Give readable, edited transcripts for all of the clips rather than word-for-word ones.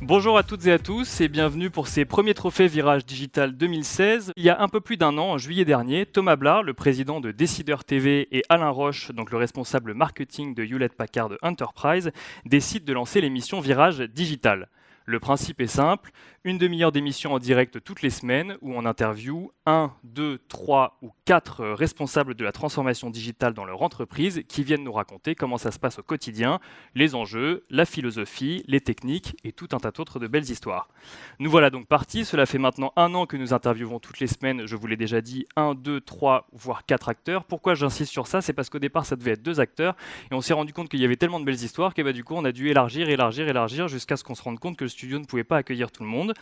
Bonjour à toutes et à tous et bienvenue pour ces premiers trophées Virage Digital 2016. Il y a un peu plus d'un an, en juillet dernier, Thomas Blard, le président de Décideur TV, et Alain Roche, donc le responsable marketing de Hewlett-Packard Enterprise, décident de lancer l'émission Virage Digital. Le principe est simple, une demi-heure d'émission en direct toutes les semaines où on interviewe 1, 2, 3 ou 4 responsables de la transformation digitale dans leur entreprise qui viennent nous raconter comment ça se passe au quotidien, les enjeux, la philosophie, les techniques et tout un tas d'autres de belles histoires. Nous voilà donc partis, cela fait maintenant un an que nous interviewons toutes les semaines, je vous l'ai déjà dit, 1, 2, 3 voire 4 acteurs. Pourquoi j'insiste sur ça? C'est parce qu'au départ ça devait être 2 acteurs et on s'est rendu compte qu'il y avait tellement de belles histoires que du coup on a dû élargir jusqu'à ce qu'on se rende compte que le studio ne pouvait pas accueillir tout le monde.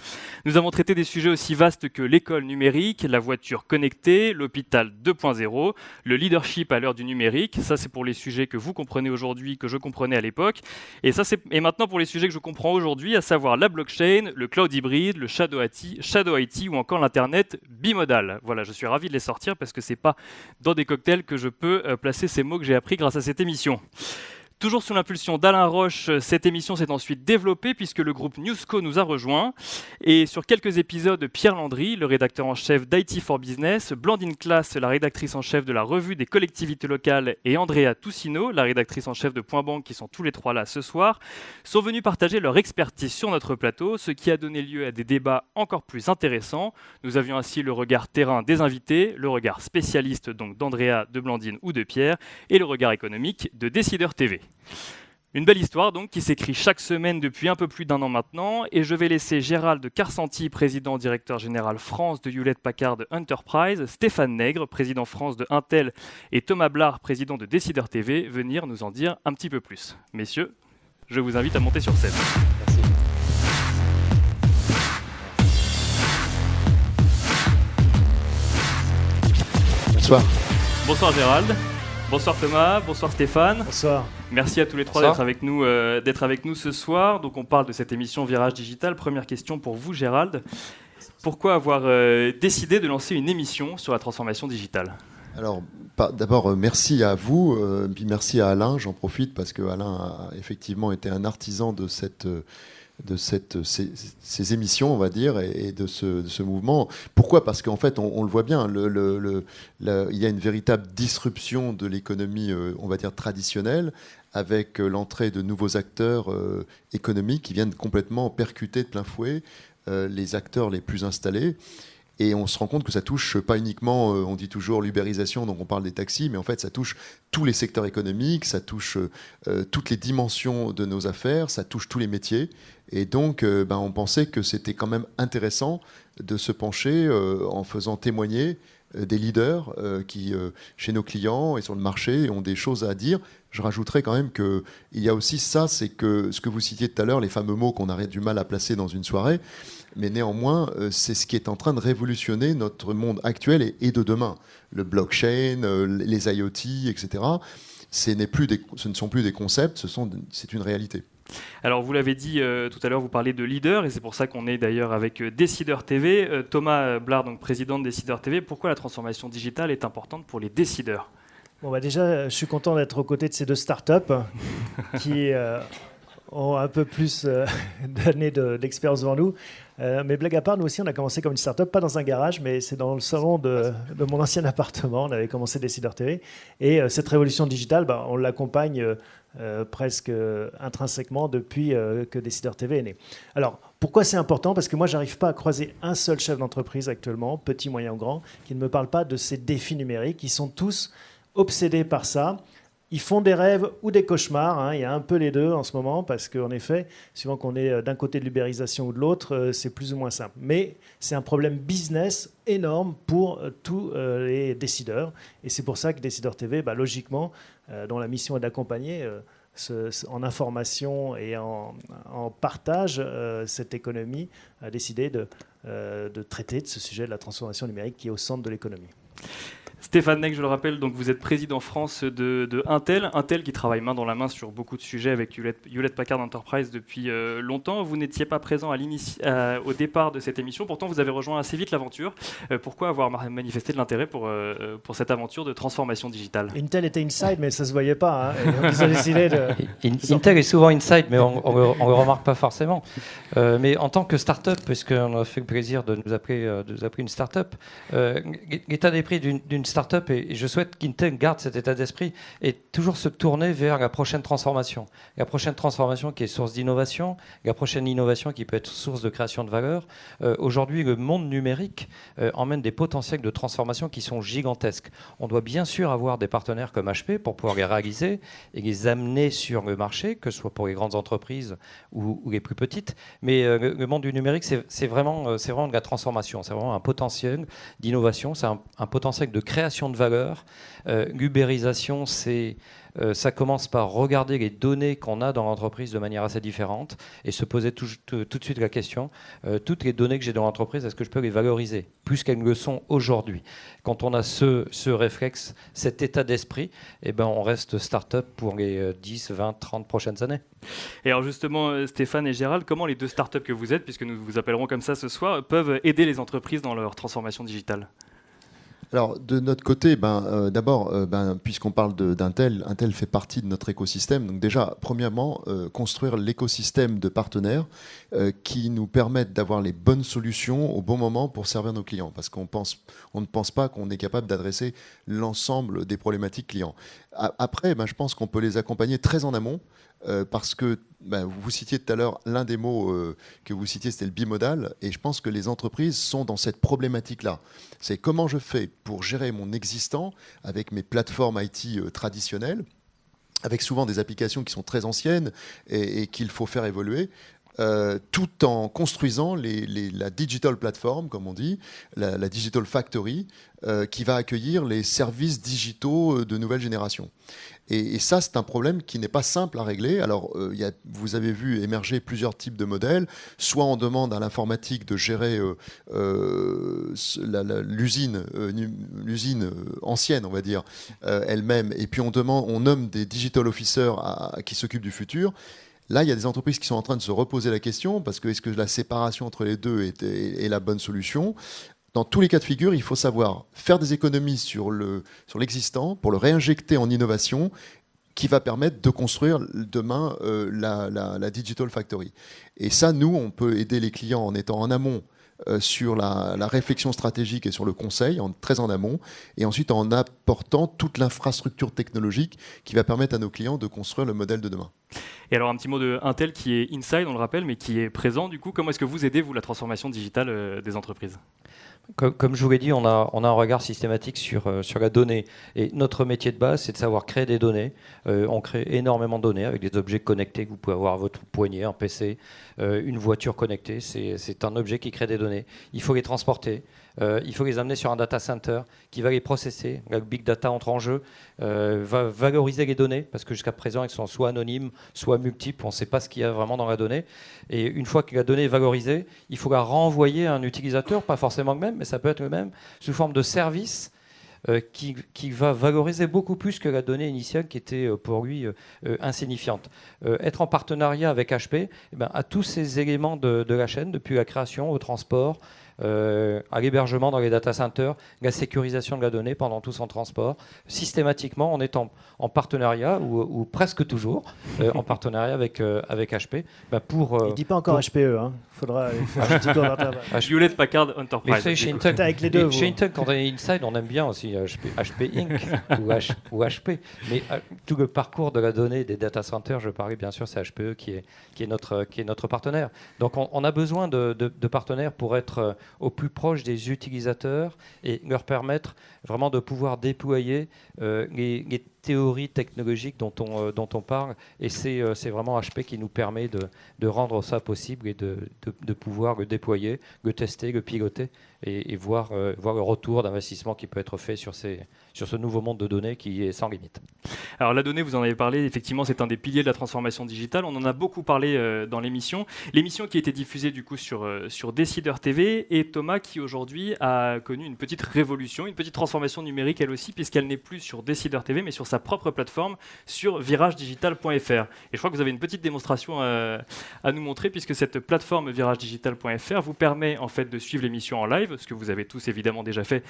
Nous avons traité des sujets aussi vastes que l'école numérique, la voiture connectée, l'hôpital 2.0, le leadership à l'heure du numérique. Ça, c'est pour les sujets que vous comprenez aujourd'hui, que je comprenais à l'époque. Et maintenant pour les sujets que je comprends aujourd'hui, à savoir la blockchain, le cloud hybride, le shadow IT ou encore l'internet bimodal. Voilà, je suis ravi de les sortir parce que c'est pas dans des cocktails que je peux placer ces mots que j'ai appris grâce à cette émission. Toujours sous l'impulsion d'Alain Roche, cette émission s'est ensuite développée puisque le groupe Newsco nous a rejoints. Et sur quelques épisodes, Pierre Landry, le rédacteur en chef d'IT for Business, Blandine Classe, la rédactrice en chef de la revue des collectivités locales, et Andrea Toussino, la rédactrice en chef de Point Banque, qui sont tous les trois là ce soir, sont venus partager leur expertise sur notre plateau, ce qui a donné lieu à des débats encore plus intéressants. Nous avions ainsi le regard terrain des invités, le regard spécialiste donc d'Andrea, de Blandine ou de Pierre, et le regard économique de Décideur TV. Une belle histoire donc qui s'écrit chaque semaine depuis un peu plus d'un an maintenant, et je vais laisser Gérald Carsanti, président directeur général France de Hewlett-Packard Enterprise, Stéphane Nègre, président France de Intel, et Thomas Blard, président de Décideur TV, venir nous en dire un petit peu plus. Messieurs, je vous invite à monter sur scène. Merci. Bonsoir. Bonsoir Gérald. Bonsoir Thomas, bonsoir Stéphane. Bonsoir. Merci à tous les trois d'être avec nous ce soir. Donc on parle de cette émission Virage Digital. Première question pour vous Gérald. Pourquoi avoir décidé de lancer une émission sur la transformation digitale ? Alors, d'abord, merci à vous, puis merci à Alain. J'en profite parce que Alain a effectivement été un artisan de ces émissions, on va dire, et de ce mouvement. Pourquoi ? Parce qu'en fait, on le voit bien, il y a une véritable disruption de l'économie, on va dire, traditionnelle, avec l'entrée de nouveaux acteurs économiques qui viennent complètement percuter de plein fouet les acteurs les plus installés. Et on se rend compte que ça touche pas uniquement, on dit toujours l'ubérisation, donc on parle des taxis, mais en fait ça touche tous les secteurs économiques, ça touche toutes les dimensions de nos affaires, ça touche tous les métiers. Et donc on pensait que c'était quand même intéressant de se pencher en faisant témoigner des leaders qui, chez nos clients et sur le marché, ont des choses à dire. Je rajouterais quand même qu'il y a aussi ça, c'est que ce que vous citiez tout à l'heure, les fameux mots qu'on a du mal à placer dans une soirée, mais néanmoins, c'est ce qui est en train de révolutionner notre monde actuel et de demain. Le blockchain, les IoT, etc. Ce ne sont plus des concepts, c'est une réalité. Alors vous l'avez dit tout à l'heure, vous parlez de leader, et c'est pour ça qu'on est d'ailleurs avec Décideur TV. Thomas Blard, donc président de Décideur TV, pourquoi la transformation digitale est importante pour les décideurs ? Bon, déjà, je suis content d'être aux côtés de ces deux startups qui ont un peu plus d'années d'expérience devant nous. Mais blague à part, nous aussi, on a commencé comme une startup, pas dans un garage, mais c'est dans le salon de mon ancien appartement. On avait commencé Décideur TV. Et cette révolution digitale, on l'accompagne presque intrinsèquement depuis que Décideur TV est né. Alors, pourquoi c'est important ? Parce que moi, je n'arrive pas à croiser un seul chef d'entreprise actuellement, petit, moyen ou grand, qui ne me parle pas de ces défis numériques. Ils sont tous obsédés par ça. Ils font des rêves ou des cauchemars. Il y a un peu les deux en ce moment, parce qu'en effet, suivant qu'on est d'un côté de l'ubérisation ou de l'autre, c'est plus ou moins simple. Mais c'est un problème business énorme pour tous les décideurs. Et c'est pour ça que Décideur TV, logiquement, dont la mission est d'accompagner en information et en partage cette économie, a décidé de traiter de ce sujet de la transformation numérique qui est au centre de l'économie. Stéphane Neck, je le rappelle, donc vous êtes président France de Intel. Intel qui travaille main dans la main sur beaucoup de sujets avec Hewlett-Packard Enterprise depuis longtemps. Vous n'étiez pas présent au départ de cette émission, pourtant vous avez rejoint assez vite l'aventure. Pourquoi avoir manifesté de l'intérêt pour cette aventure de transformation digitale? Intel était inside, mais ça ne se voyait pas. Hein. Et donc ils ont décidé de... Intel est souvent inside, mais on ne le remarque pas forcément. Mais en tant que start-up, puisqu'on a fait le plaisir de nous appeler une start-up, l'état d'esprit d'une start-up, et je souhaite qu'Intel garde cet état d'esprit, et toujours se tourner vers la prochaine transformation. La prochaine transformation qui est source d'innovation, la prochaine innovation qui peut être source de création de valeur. Aujourd'hui, le monde numérique emmène des potentiels de transformation qui sont gigantesques. On doit bien sûr avoir des partenaires comme HP pour pouvoir les réaliser et les amener sur le marché, que ce soit pour les grandes entreprises ou les plus petites. Mais le monde du numérique, c'est vraiment de la transformation. C'est vraiment un potentiel d'innovation, c'est un potentiel de création de valeur. L'ubérisation, ça commence par regarder les données qu'on a dans l'entreprise de manière assez différente et se poser tout de suite la question, toutes les données que j'ai dans l'entreprise, est-ce que je peux les valoriser plus qu'elles ne le sont aujourd'hui? Quand on a ce réflexe, cet état d'esprit, eh ben on reste start-up pour les 10, 20, 30 prochaines années. Et alors justement, Stéphane et Gérald, comment les deux startups que vous êtes, puisque nous vous appellerons comme ça ce soir, peuvent aider les entreprises dans leur transformation digitale? Alors, de notre côté, d'abord, puisqu'on parle d'Intel, Intel fait partie de notre écosystème. Donc déjà, premièrement, construire l'écosystème de partenaires qui nous permettent d'avoir les bonnes solutions au bon moment pour servir nos clients. Parce qu'on ne pense pas qu'on est capable d'adresser l'ensemble des problématiques clients. Après, je pense qu'on peut les accompagner très en amont. Parce que vous citiez tout à l'heure, l'un des mots que vous citiez, c'était le bimodal, et je pense que les entreprises sont dans cette problématique-là. C'est comment je fais pour gérer mon existant avec mes plateformes IT traditionnelles, avec souvent des applications qui sont très anciennes et qu'il faut faire évoluer, tout en construisant la digital platform, comme on dit, la digital factory, qui va accueillir les services digitaux de nouvelle génération. Et ça, c'est un problème qui n'est pas simple à régler. Alors, vous avez vu émerger plusieurs types de modèles. Soit on demande à l'informatique de gérer l'usine ancienne, on va dire, elle-même, et puis on nomme des digital officers qui s'occupent du futur. Là, il y a des entreprises qui sont en train de se reposer la question, parce que est-ce que la séparation entre les deux est la bonne solution? Dans tous les cas de figure, il faut savoir faire des économies sur l'existant pour le réinjecter en innovation qui va permettre de construire demain la Digital Factory. Et ça, nous, on peut aider les clients en étant en amont sur la réflexion stratégique et sur le conseil, très en amont, et ensuite en apportant toute l'infrastructure technologique qui va permettre à nos clients de construire le modèle de demain. Et alors un petit mot de Intel qui est inside, on le rappelle, mais qui est présent du coup. Comment est-ce que vous aidez, vous, la transformation digitale des entreprises ? Comme je vous l'ai dit, on a un regard systématique sur la donnée. Et notre métier de base, c'est de savoir créer des données. On crée énormément de données avec des objets connectés que vous pouvez avoir à votre poignet, un PC, une voiture connectée. C'est un objet qui crée des données. Il faut les transporter. Il faut les amener sur un data center qui va les processer. Le big data entre en jeu, va valoriser les données, parce que jusqu'à présent, elles sont soit anonymes, soit multiples. On ne sait pas ce qu'il y a vraiment dans la donnée. Et une fois que la donnée est valorisée, il faut la renvoyer à un utilisateur, pas forcément le même, mais ça peut être le même, sous forme de service qui va valoriser beaucoup plus que la donnée initiale qui était pour lui insignifiante. Être en partenariat avec HP, à tous ces éléments de la chaîne, depuis la création au transport, à l'hébergement dans les data centers, la sécurisation de la donnée pendant tout son transport. Systématiquement, on est en partenariat, ou presque toujours, en partenariat avec HP. Il ne dit pas encore HPE, hein. Faudra faire un petit tour d'intervalle. Hewlett-Packard Enterprise. Mais chez Intel, avec les deux, chez Intel, quand on est inside, on aime bien aussi HP Inc. ou HP. Mais tout le parcours de la donnée des data centers, je parlais bien sûr, c'est HPE qui est notre partenaire. Donc on a besoin de partenaires pour être au plus proche des utilisateurs et leur permettre vraiment de pouvoir déployer les théorie technologique dont on parle, et c'est vraiment HP qui nous permet de rendre ça possible et de pouvoir le déployer, le tester, le piloter et voir le retour d'investissement qui peut être fait sur ce nouveau monde de données qui est sans limite. Alors la donnée, vous en avez parlé, effectivement c'est un des piliers de la transformation digitale, on en a beaucoup parlé dans l'émission qui a été diffusée du coup sur Décideur TV, et Thomas qui aujourd'hui a connu une petite révolution, une petite transformation numérique elle aussi, puisqu'elle n'est plus sur Décideur TV mais sur sa propre plateforme, sur viragedigital.fr. Et je crois que vous avez une petite démonstration à nous montrer, puisque cette plateforme viragedigital.fr vous permet en fait de suivre l'émission en live, ce que vous avez tous évidemment déjà fait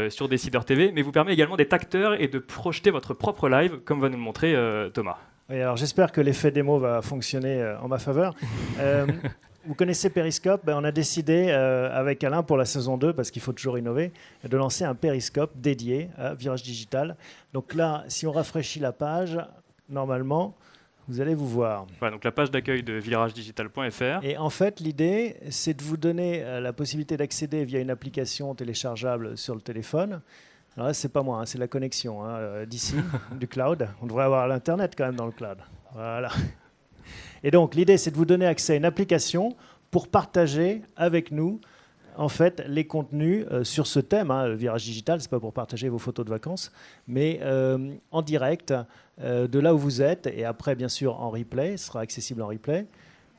sur Décideur TV, mais vous permet également d'être acteur et de projeter votre propre live, comme va nous le montrer Thomas. Oui, alors j'espère que l'effet démo va fonctionner en ma faveur. Vous connaissez Periscope, on a décidé avec Alain pour la saison 2, parce qu'il faut toujours innover, de lancer un Periscope dédié à Virage Digital. Donc là, si on rafraîchit la page, normalement, vous allez vous voir. Voilà, donc la page d'accueil de viragedigital.fr. Et en fait, l'idée, c'est de vous donner la possibilité d'accéder via une application téléchargeable sur le téléphone. Alors là, c'est pas moi, c'est la connexion d'ici, du cloud. On devrait avoir l'Internet quand même dans le cloud. Voilà. Et donc, l'idée, c'est de vous donner accès à une application pour partager avec nous en fait, les contenus sur ce thème. Le virage digital, ce n'est pas pour partager vos photos de vacances, mais en direct de là où vous êtes. Et après, bien sûr, en replay. Ce sera accessible en replay.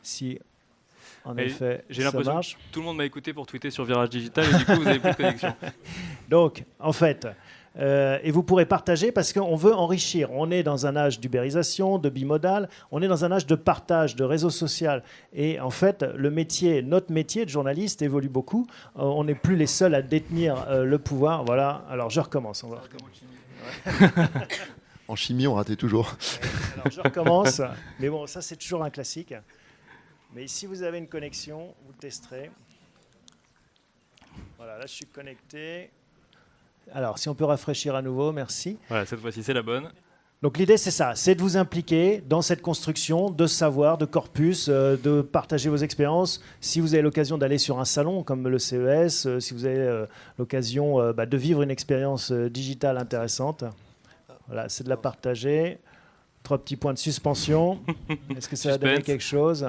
Si, en effet, j'ai ça l'impression marche. que tout le monde m'a écouté pour tweeter sur Virage Digital et du coup, vous n'avez plus de connexion. Donc, en fait... et vous pourrez partager parce qu'on veut enrichir. On est dans un âge d'ubérisation, de bimodal, on est dans un âge de partage, de réseau social. Et en fait, notre métier de journaliste évolue beaucoup. On n'est plus les seuls à détenir le pouvoir. Voilà, alors je recommence. On va recommencer. En chimie, on ratait toujours. Alors je recommence. Mais bon, ça c'est toujours un classique. Mais si vous avez une connexion, vous testerez. Voilà, là je suis connecté. Alors, si on peut rafraîchir à nouveau, merci. Voilà, cette fois-ci, c'est la bonne. Donc l'idée, c'est ça, c'est de vous impliquer dans cette construction de savoir, de corpus, de partager vos expériences. Si vous avez l'occasion d'aller sur un salon comme le CES, si vous avez l'occasion de vivre une expérience digitale intéressante, voilà, c'est de la partager. 3 petits points de suspension. Est-ce que ça va donner quelque chose ?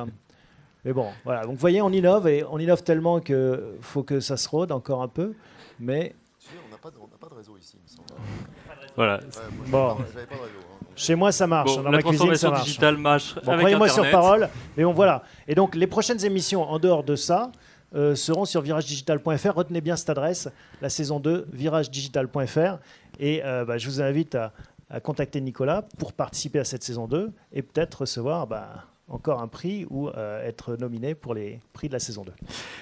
Mais bon, voilà. Donc vous voyez, on innove, et on innove tellement qu'il faut que ça se rôde encore un peu. Mais... On n'a pas de réseau ici, il me semble. Voilà. Bon. J'avais pas de réseau. Chez moi, ça marche. Bon, dans la ma cuisine, ça transformation marche. digitale marche Bon, avec croyez-moi Internet. sur parole. Mais bon, voilà. Et donc, les prochaines émissions, en dehors de ça, seront sur viragedigital.fr. Retenez bien cette adresse, la saison 2, viragedigital.fr. Et je vous invite à contacter Nicolas pour participer à cette saison 2 et peut-être recevoir... encore un prix ou être nominé pour les prix de la saison 2.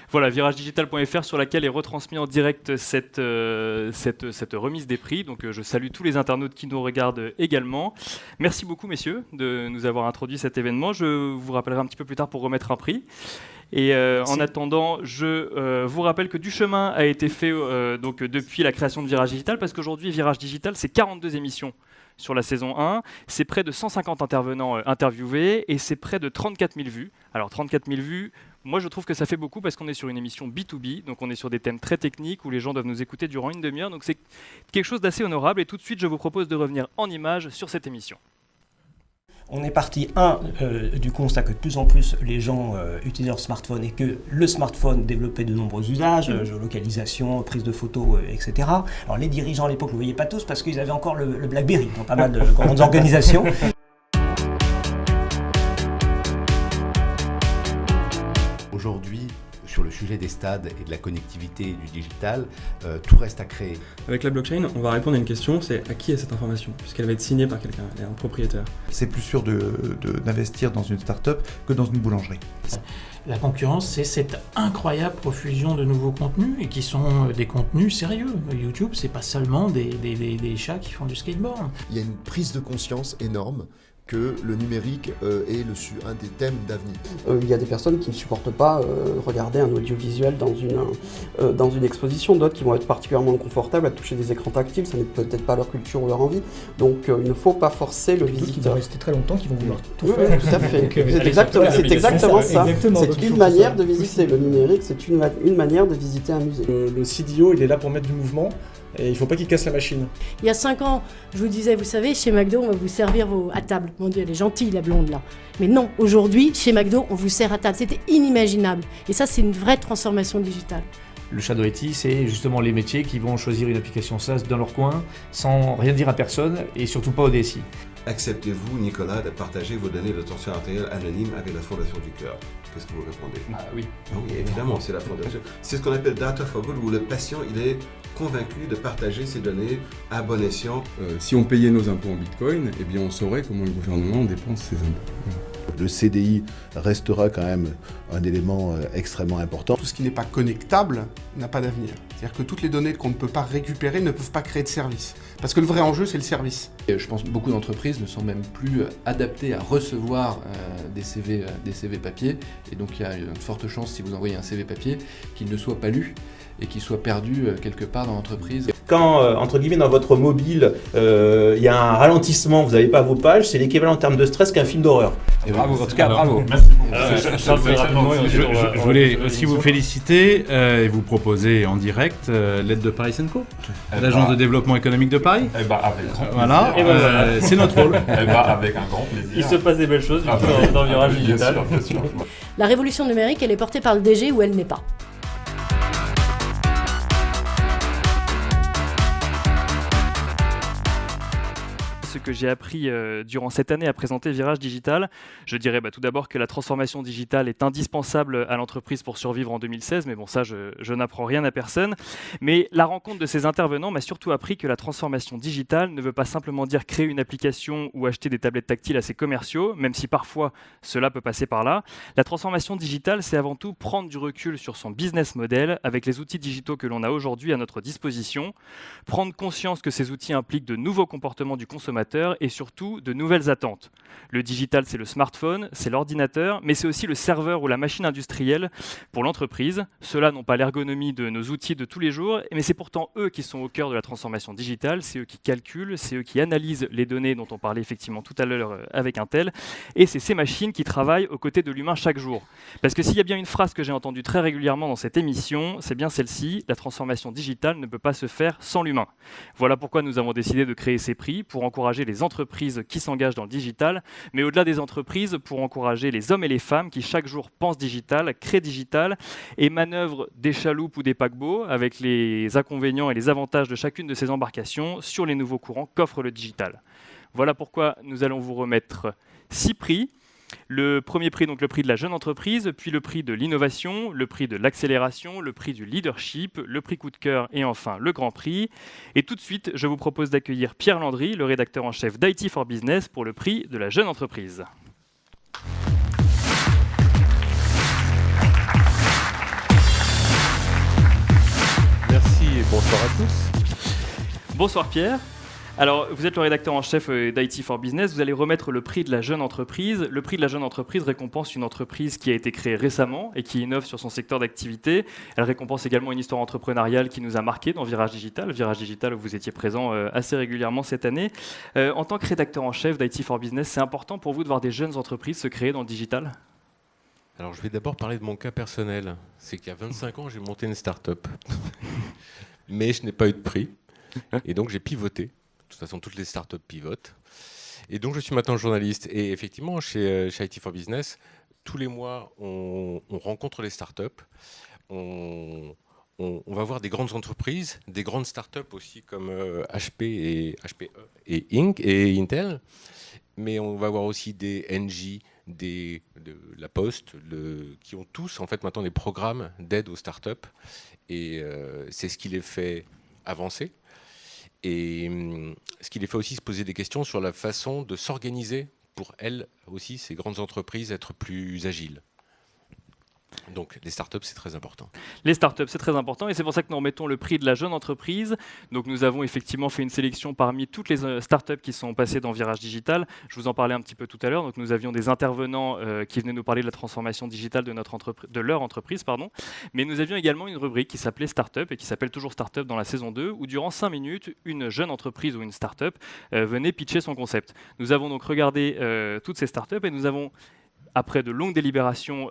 Voilà, viragedigital.fr sur laquelle est retransmis en direct cette remise des prix. Donc je salue tous les internautes qui nous regardent également. Merci beaucoup messieurs de nous avoir introduit cet événement. Je vous rappellerai un petit peu plus tard pour remettre un prix. Et en attendant, je vous rappelle que du chemin a été fait donc, depuis la création de Virage Digital, parce qu'aujourd'hui, Virage Digital, c'est 42 émissions sur la saison 1, c'est près de 150 intervenants interviewés et c'est près de 34 000 vues. Alors 34 000 vues, moi je trouve que ça fait beaucoup parce qu'on est sur une émission B2B, donc on est sur des thèmes très techniques où les gens doivent nous écouter durant une demi-heure, donc c'est quelque chose d'assez honorable. Et tout de suite, je vous propose de revenir en images sur cette émission. On est parti, du constat que de plus en plus les gens utilisent leur smartphone et que le smartphone développait de nombreux usages, géolocalisation, prise de photos, etc. Alors les dirigeants à l'époque ne le voyaient pas tous parce qu'ils avaient encore le BlackBerry dans pas mal de grandes organisations. Aujourd'hui, sur le sujet des stades et de la connectivité et du digital, tout reste à créer. Avec la blockchain, on va répondre à une question, c'est à qui est cette information ? Puisqu'elle va être signée par quelqu'un, elle est un propriétaire. C'est plus sûr d'investir dans une start-up que dans une boulangerie. La concurrence, c'est cette incroyable profusion de nouveaux contenus et qui sont des contenus sérieux. YouTube, c'est pas seulement des chats qui font du skateboard. Il y a une prise de conscience énorme que le numérique est un des thèmes d'avenir. Il y a des personnes qui ne supportent pas regarder un audiovisuel dans une exposition, d'autres qui vont être particulièrement confortables à toucher des écrans tactiles, ça n'est peut-être pas leur culture ou leur envie, donc il ne faut pas forcer le visiteur. Qui vont rester très longtemps, qui vont vouloir tout faire. Oui, tout à fait. C'est exactement ça. C'est une manière de visiter le numérique, c'est une manière de visiter un musée. Le CDO, il est là pour mettre du mouvement. et il ne faut pas qu'ils cassent la machine. Il y a 5 ans, je vous disais, vous savez, chez McDo, on va vous servir à table. Mon Dieu, elle est gentille, la blonde, là. Mais non, aujourd'hui, chez McDo, on vous sert à table. C'était inimaginable. Et ça, c'est une vraie transformation digitale. Le Shadow IT, c'est justement les métiers qui vont choisir une application SaaS dans leur coin, sans rien dire à personne, et surtout pas au DSI. Acceptez-vous, Nicolas, de partager vos données de tension artérielle anonyme avec la Fondation du Cœur? Qu'est-ce que vous répondez? Oui. Oui, évidemment, c'est la Fondation. C'est ce qu'on appelle Data for Good, où le patient il est convaincu de partager ses données à bon escient. Si on payait nos impôts en Bitcoin, eh bien on saurait comment le gouvernement dépense ses impôts. Le CDI restera quand même un élément extrêmement important. Tout ce qui n'est pas connectable n'a pas d'avenir. C'est-à-dire que toutes les données qu'on ne peut pas récupérer ne peuvent pas créer de service. Parce que le vrai enjeu, c'est le service. Je pense que beaucoup d'entreprises ne sont même plus adaptées à recevoir des CV papier. Et donc il y a une forte chance, si vous envoyez un CV papier, qu'il ne soit pas lu et qu'il soit perdu quelque part dans l'entreprise. Quand, entre guillemets, dans votre mobile, il y a un ralentissement, vous n'avez pas vos pages, c'est l'équivalent en termes de stress qu'un film d'horreur. Et bravo, en tout cas, bravo. Merci beaucoup. Je voulais aussi vous féliciter et vous proposer en direct l'aide de Paris & Co, l'agence de développement économique de Paris. Avec grand plaisir. Voilà, c'est notre rôle. Avec un grand plaisir. Il se passe des belles choses dans le virage digital. Bien sûr. La révolution numérique, elle est portée par le DG ou elle n'est pas. Ce que j'ai appris durant cette année à présenter Virage Digital, je dirais tout d'abord que la transformation digitale est indispensable à l'entreprise pour survivre en 2016, mais bon ça je n'apprends rien à personne. Mais la rencontre de ces intervenants m'a surtout appris que la transformation digitale ne veut pas simplement dire créer une application ou acheter des tablettes tactiles à ses commerciaux, même si parfois cela peut passer par là. La transformation digitale, c'est avant tout prendre du recul sur son business model avec les outils digitaux que l'on a aujourd'hui à notre disposition, prendre conscience que ces outils impliquent de nouveaux comportements du consommateur et surtout de nouvelles attentes. Le digital, c'est le smartphone, c'est l'ordinateur, mais c'est aussi le serveur ou la machine industrielle pour l'entreprise. Ceux-là n'ont pas l'ergonomie de nos outils de tous les jours, mais c'est pourtant eux qui sont au cœur de la transformation digitale, c'est eux qui calculent, c'est eux qui analysent les données dont on parlait effectivement tout à l'heure avec Intel, et c'est ces machines qui travaillent aux côtés de l'humain chaque jour. Parce que s'il y a bien une phrase que j'ai entendue très régulièrement dans cette émission, c'est bien celle-ci: la transformation digitale ne peut pas se faire sans l'humain. Voilà pourquoi nous avons décidé de créer ces prix pour encourager les entreprises qui s'engagent dans le digital, mais au-delà des entreprises, pour encourager les hommes et les femmes qui chaque jour pensent digital, créent digital et manœuvrent des chaloupes ou des paquebots avec les inconvénients et les avantages de chacune de ces embarcations sur les nouveaux courants qu'offre le digital. Voilà pourquoi nous allons vous remettre 6 prix. Le premier prix, donc le prix de la jeune entreprise, puis le prix de l'innovation, le prix de l'accélération, le prix du leadership, le prix coup de cœur et enfin le grand prix. Et tout de suite, je vous propose d'accueillir Pierre Landry, le rédacteur en chef d'IT for Business, pour le prix de la jeune entreprise. Merci et bonsoir à tous. Bonsoir Pierre. Alors, vous êtes le rédacteur en chef d'IT for Business, vous allez remettre le prix de la jeune entreprise. Le prix de la jeune entreprise récompense une entreprise qui a été créée récemment et qui innove sur son secteur d'activité. Elle récompense également une histoire entrepreneuriale qui nous a marqué dans Virage Digital où vous étiez présent assez régulièrement cette année. En tant que rédacteur en chef d'IT for Business, c'est important pour vous de voir des jeunes entreprises se créer dans le digital ? Alors, je vais d'abord parler de mon cas personnel. C'est qu'il y a 25 ans, j'ai monté une start-up. Mais je n'ai pas eu de prix. Et donc, j'ai pivoté. De toute façon, toutes les startups pivotent. Et donc, je suis maintenant journaliste. Et effectivement, chez IT for Business, tous les mois, on rencontre les startups. On va voir des grandes entreprises, des grandes startups aussi comme HPE et Inc. et Intel. Mais on va voir aussi des NJ, de la Poste, qui ont tous en fait maintenant des programmes d'aide aux startups. Et c'est ce qui les fait avancer. Et ce qui les fait aussi se poser des questions sur la façon de s'organiser pour elles aussi, ces grandes entreprises, être plus agiles. Donc les startups, c'est très important. Les startups, c'est très important et c'est pour ça que nous remettons le prix de la jeune entreprise. Donc nous avons effectivement fait une sélection parmi toutes les startups qui sont passées dans Virage Digital. Je vous en parlais un petit peu tout à l'heure. Donc nous avions des intervenants qui venaient nous parler de la transformation digitale de leur entreprise. Mais nous avions également une rubrique qui s'appelait Startup et qui s'appelle toujours Startup dans la saison 2 où durant 5 minutes, une jeune entreprise ou une startup venait pitcher son concept. Nous avons donc regardé toutes ces startups et nous avons, après de longues délibérations,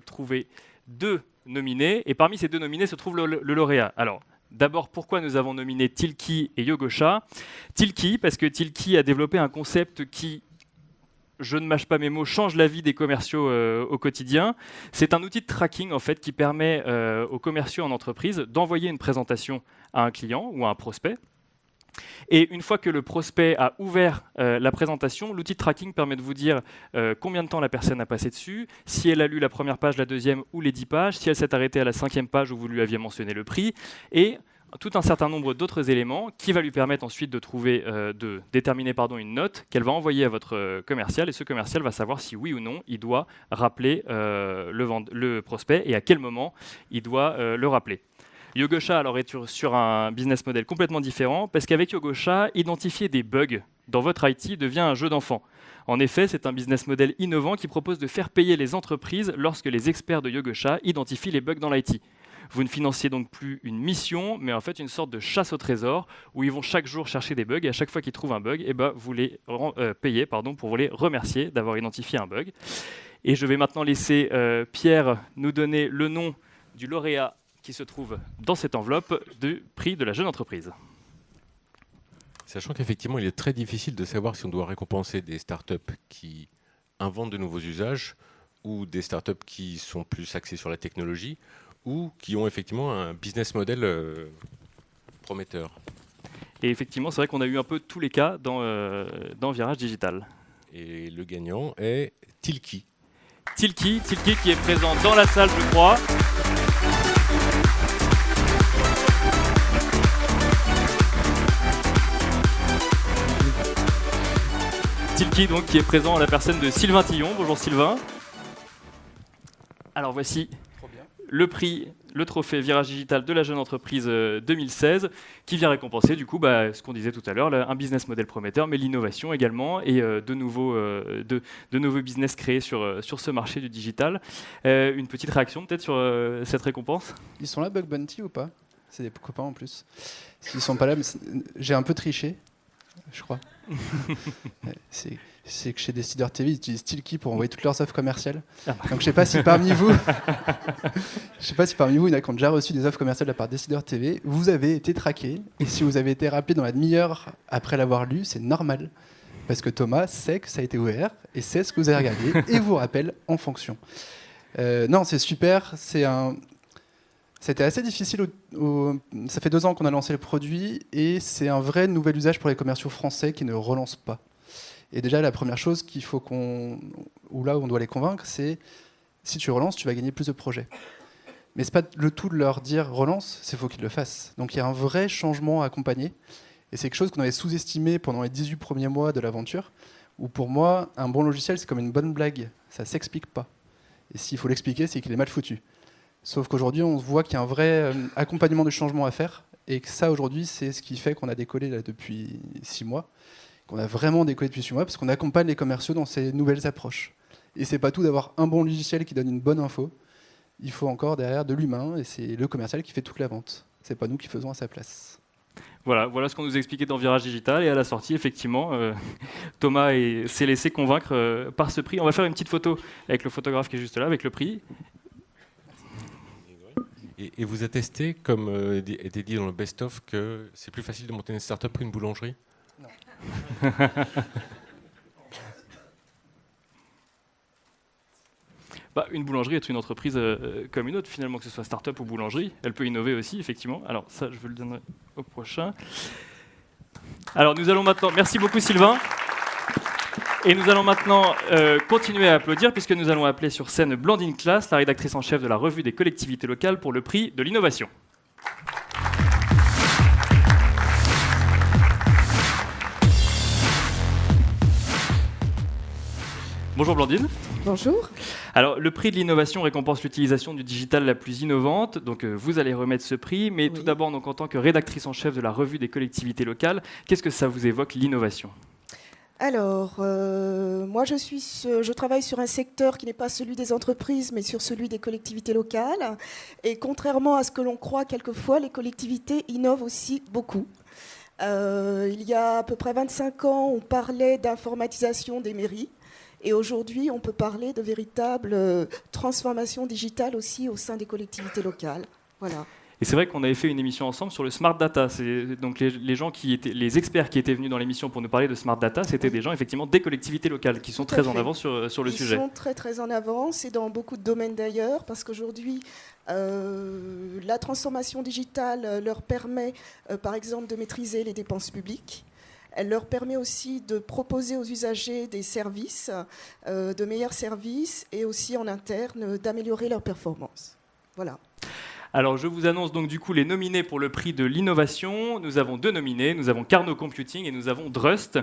trouvé 2 nominés. Et parmi ces 2 nominés se trouve le lauréat. Alors, D'abord, pourquoi nous avons nominé Tilki et Yogosha? Tilki, parce que Tilki a développé un concept qui, je ne mâche pas mes mots, change la vie des commerciaux au quotidien. C'est un outil de tracking en fait, qui permet aux commerciaux en entreprise d'envoyer une présentation à un client ou à un prospect. Et une fois que le prospect a ouvert la présentation, l'outil de tracking permet de vous dire combien de temps la personne a passé dessus, si elle a lu la première page, la deuxième ou les 10 pages, si elle s'est arrêtée à la 5e page où vous lui aviez mentionné le prix, et tout un certain nombre d'autres éléments qui va lui permettre ensuite de déterminer une note qu'elle va envoyer à votre commercial, et ce commercial va savoir si oui ou non il doit rappeler le prospect et à quel moment il doit le rappeler. Yogosha alors est sur un business model complètement différent parce qu'avec Yogosha, identifier des bugs dans votre IT devient un jeu d'enfant. En effet, c'est un business model innovant qui propose de faire payer les entreprises lorsque les experts de Yogosha identifient les bugs dans l'IT. Vous ne financiez donc plus une mission, mais en fait une sorte de chasse au trésor où ils vont chaque jour chercher des bugs et à chaque fois qu'ils trouvent un bug, vous les payez pour vous les remercier d'avoir identifié un bug. Et je vais maintenant laisser Pierre nous donner le nom du lauréat qui se trouve dans cette enveloppe du prix de la jeune entreprise. Sachant qu'effectivement, il est très difficile de savoir si on doit récompenser des startups qui inventent de nouveaux usages ou des startups qui sont plus axées sur la technologie ou qui ont effectivement un business model prometteur. Et effectivement, c'est vrai qu'on a eu un peu tous les cas dans Virage Digital. Et le gagnant est Tilki. Tilki qui est présent dans la salle, je crois. Tilki, donc, qui est présent en la personne de Sylvain Tillon. Bonjour Sylvain. Alors voici le prix, le trophée Virage Digital de la jeune entreprise 2016, qui vient récompenser du coup ce qu'on disait tout à l'heure, un business model prometteur, mais l'innovation également, et de nouveaux business créés sur ce marché du digital. Une petite réaction peut-être sur cette récompense? Ils sont là, Bug Bounty, ou pas? C'est des copains en plus. S'ils sont pas là, j'ai un peu triché, je crois. C'est que chez Decider TV, ils utilisent Tilki pour envoyer toutes leurs offres commerciales. Donc je sais pas si parmi vous, il y en a qui ont déjà reçu des offres commerciales de la part de Decider TV. Vous avez été traqué, et si vous avez été rappelé dans la demi-heure après l'avoir lu, c'est normal, parce que Thomas sait que ça a été ouvert et sait ce que vous avez regardé et vous rappelle en fonction. Non, c'est super. C'était assez difficile. Ça fait 2 ans qu'on a lancé le produit et c'est un vrai nouvel usage pour les commerciaux français qui ne relancent pas. Et déjà, la première chose où on doit les convaincre, c'est si tu relances, tu vas gagner plus de projets. Mais c'est pas le tout de leur dire relance, c'est faut qu'ils le fassent. Donc il y a un vrai changement à accompagner. Et c'est quelque chose qu'on avait sous-estimé pendant les 18 premiers mois de l'aventure, où pour moi, un bon logiciel, c'est comme une bonne blague. Ça s'explique pas. Et s'il faut l'expliquer, c'est qu'il est mal foutu. Sauf qu'aujourd'hui, on voit qu'il y a un vrai accompagnement de changement à faire, et que ça, aujourd'hui, c'est ce qui fait qu'on a décollé là, depuis 6 mois, qu'on a vraiment décollé depuis 6 mois, parce qu'on accompagne les commerciaux dans ces nouvelles approches. Et c'est pas tout d'avoir un bon logiciel qui donne une bonne info, il faut encore derrière de l'humain, et c'est le commercial qui fait toute la vente. C'est pas nous qui faisons à sa place. Voilà ce qu'on nous expliquait dans Virage Digital, et à la sortie, effectivement, Thomas s'est laissé convaincre par ce prix. On va faire une petite photo avec le photographe qui est juste là, avec le prix. Et vous attestez, comme était dit dans le best-of, que c'est plus facile de monter une start-up qu'une boulangerie? Non. Une boulangerie est une entreprise comme une autre, finalement, que ce soit start-up ou boulangerie. Elle peut innover aussi, effectivement. Alors ça, je vais le donner au prochain. Alors nous allons maintenant... Merci beaucoup Sylvain. Et nous allons maintenant continuer à applaudir puisque nous allons appeler sur scène Blandine Classe, la rédactrice en chef de la revue des collectivités locales, pour le prix de l'innovation. Bonjour Blandine. Bonjour. Alors, le prix de l'innovation récompense l'utilisation du digital la plus innovante. Donc, vous allez remettre ce prix. Mais tout d'abord, donc, en tant que rédactrice en chef de la revue des collectivités locales, qu'est-ce que ça vous évoque, l'innovation ? Alors, moi, je travaille sur un secteur qui n'est pas celui des entreprises, mais sur celui des collectivités locales. Et contrairement à ce que l'on croit quelquefois, les collectivités innovent aussi beaucoup. Il y a à peu près 25 ans, on parlait d'informatisation des mairies. Et aujourd'hui, on peut parler de véritable transformation digitale aussi au sein des collectivités locales. Voilà. Et c'est vrai qu'on avait fait une émission ensemble sur le smart data. Donc les experts qui étaient venus dans l'émission pour nous parler de smart data, c'était des gens effectivement des collectivités locales qui sont très en avance sur le sujet. Ils sont très en avance et dans beaucoup de domaines d'ailleurs, parce qu'aujourd'hui la transformation digitale leur permet par exemple de maîtriser les dépenses publiques. Elle leur permet aussi de proposer aux usagers des services, de meilleurs services, et aussi en interne d'améliorer leur performance. Voilà. Alors, je vous annonce donc du coup les nominés pour le prix de l'innovation. Nous avons 2 nominés. Nous avons Carnot Computing et nous avons Drust.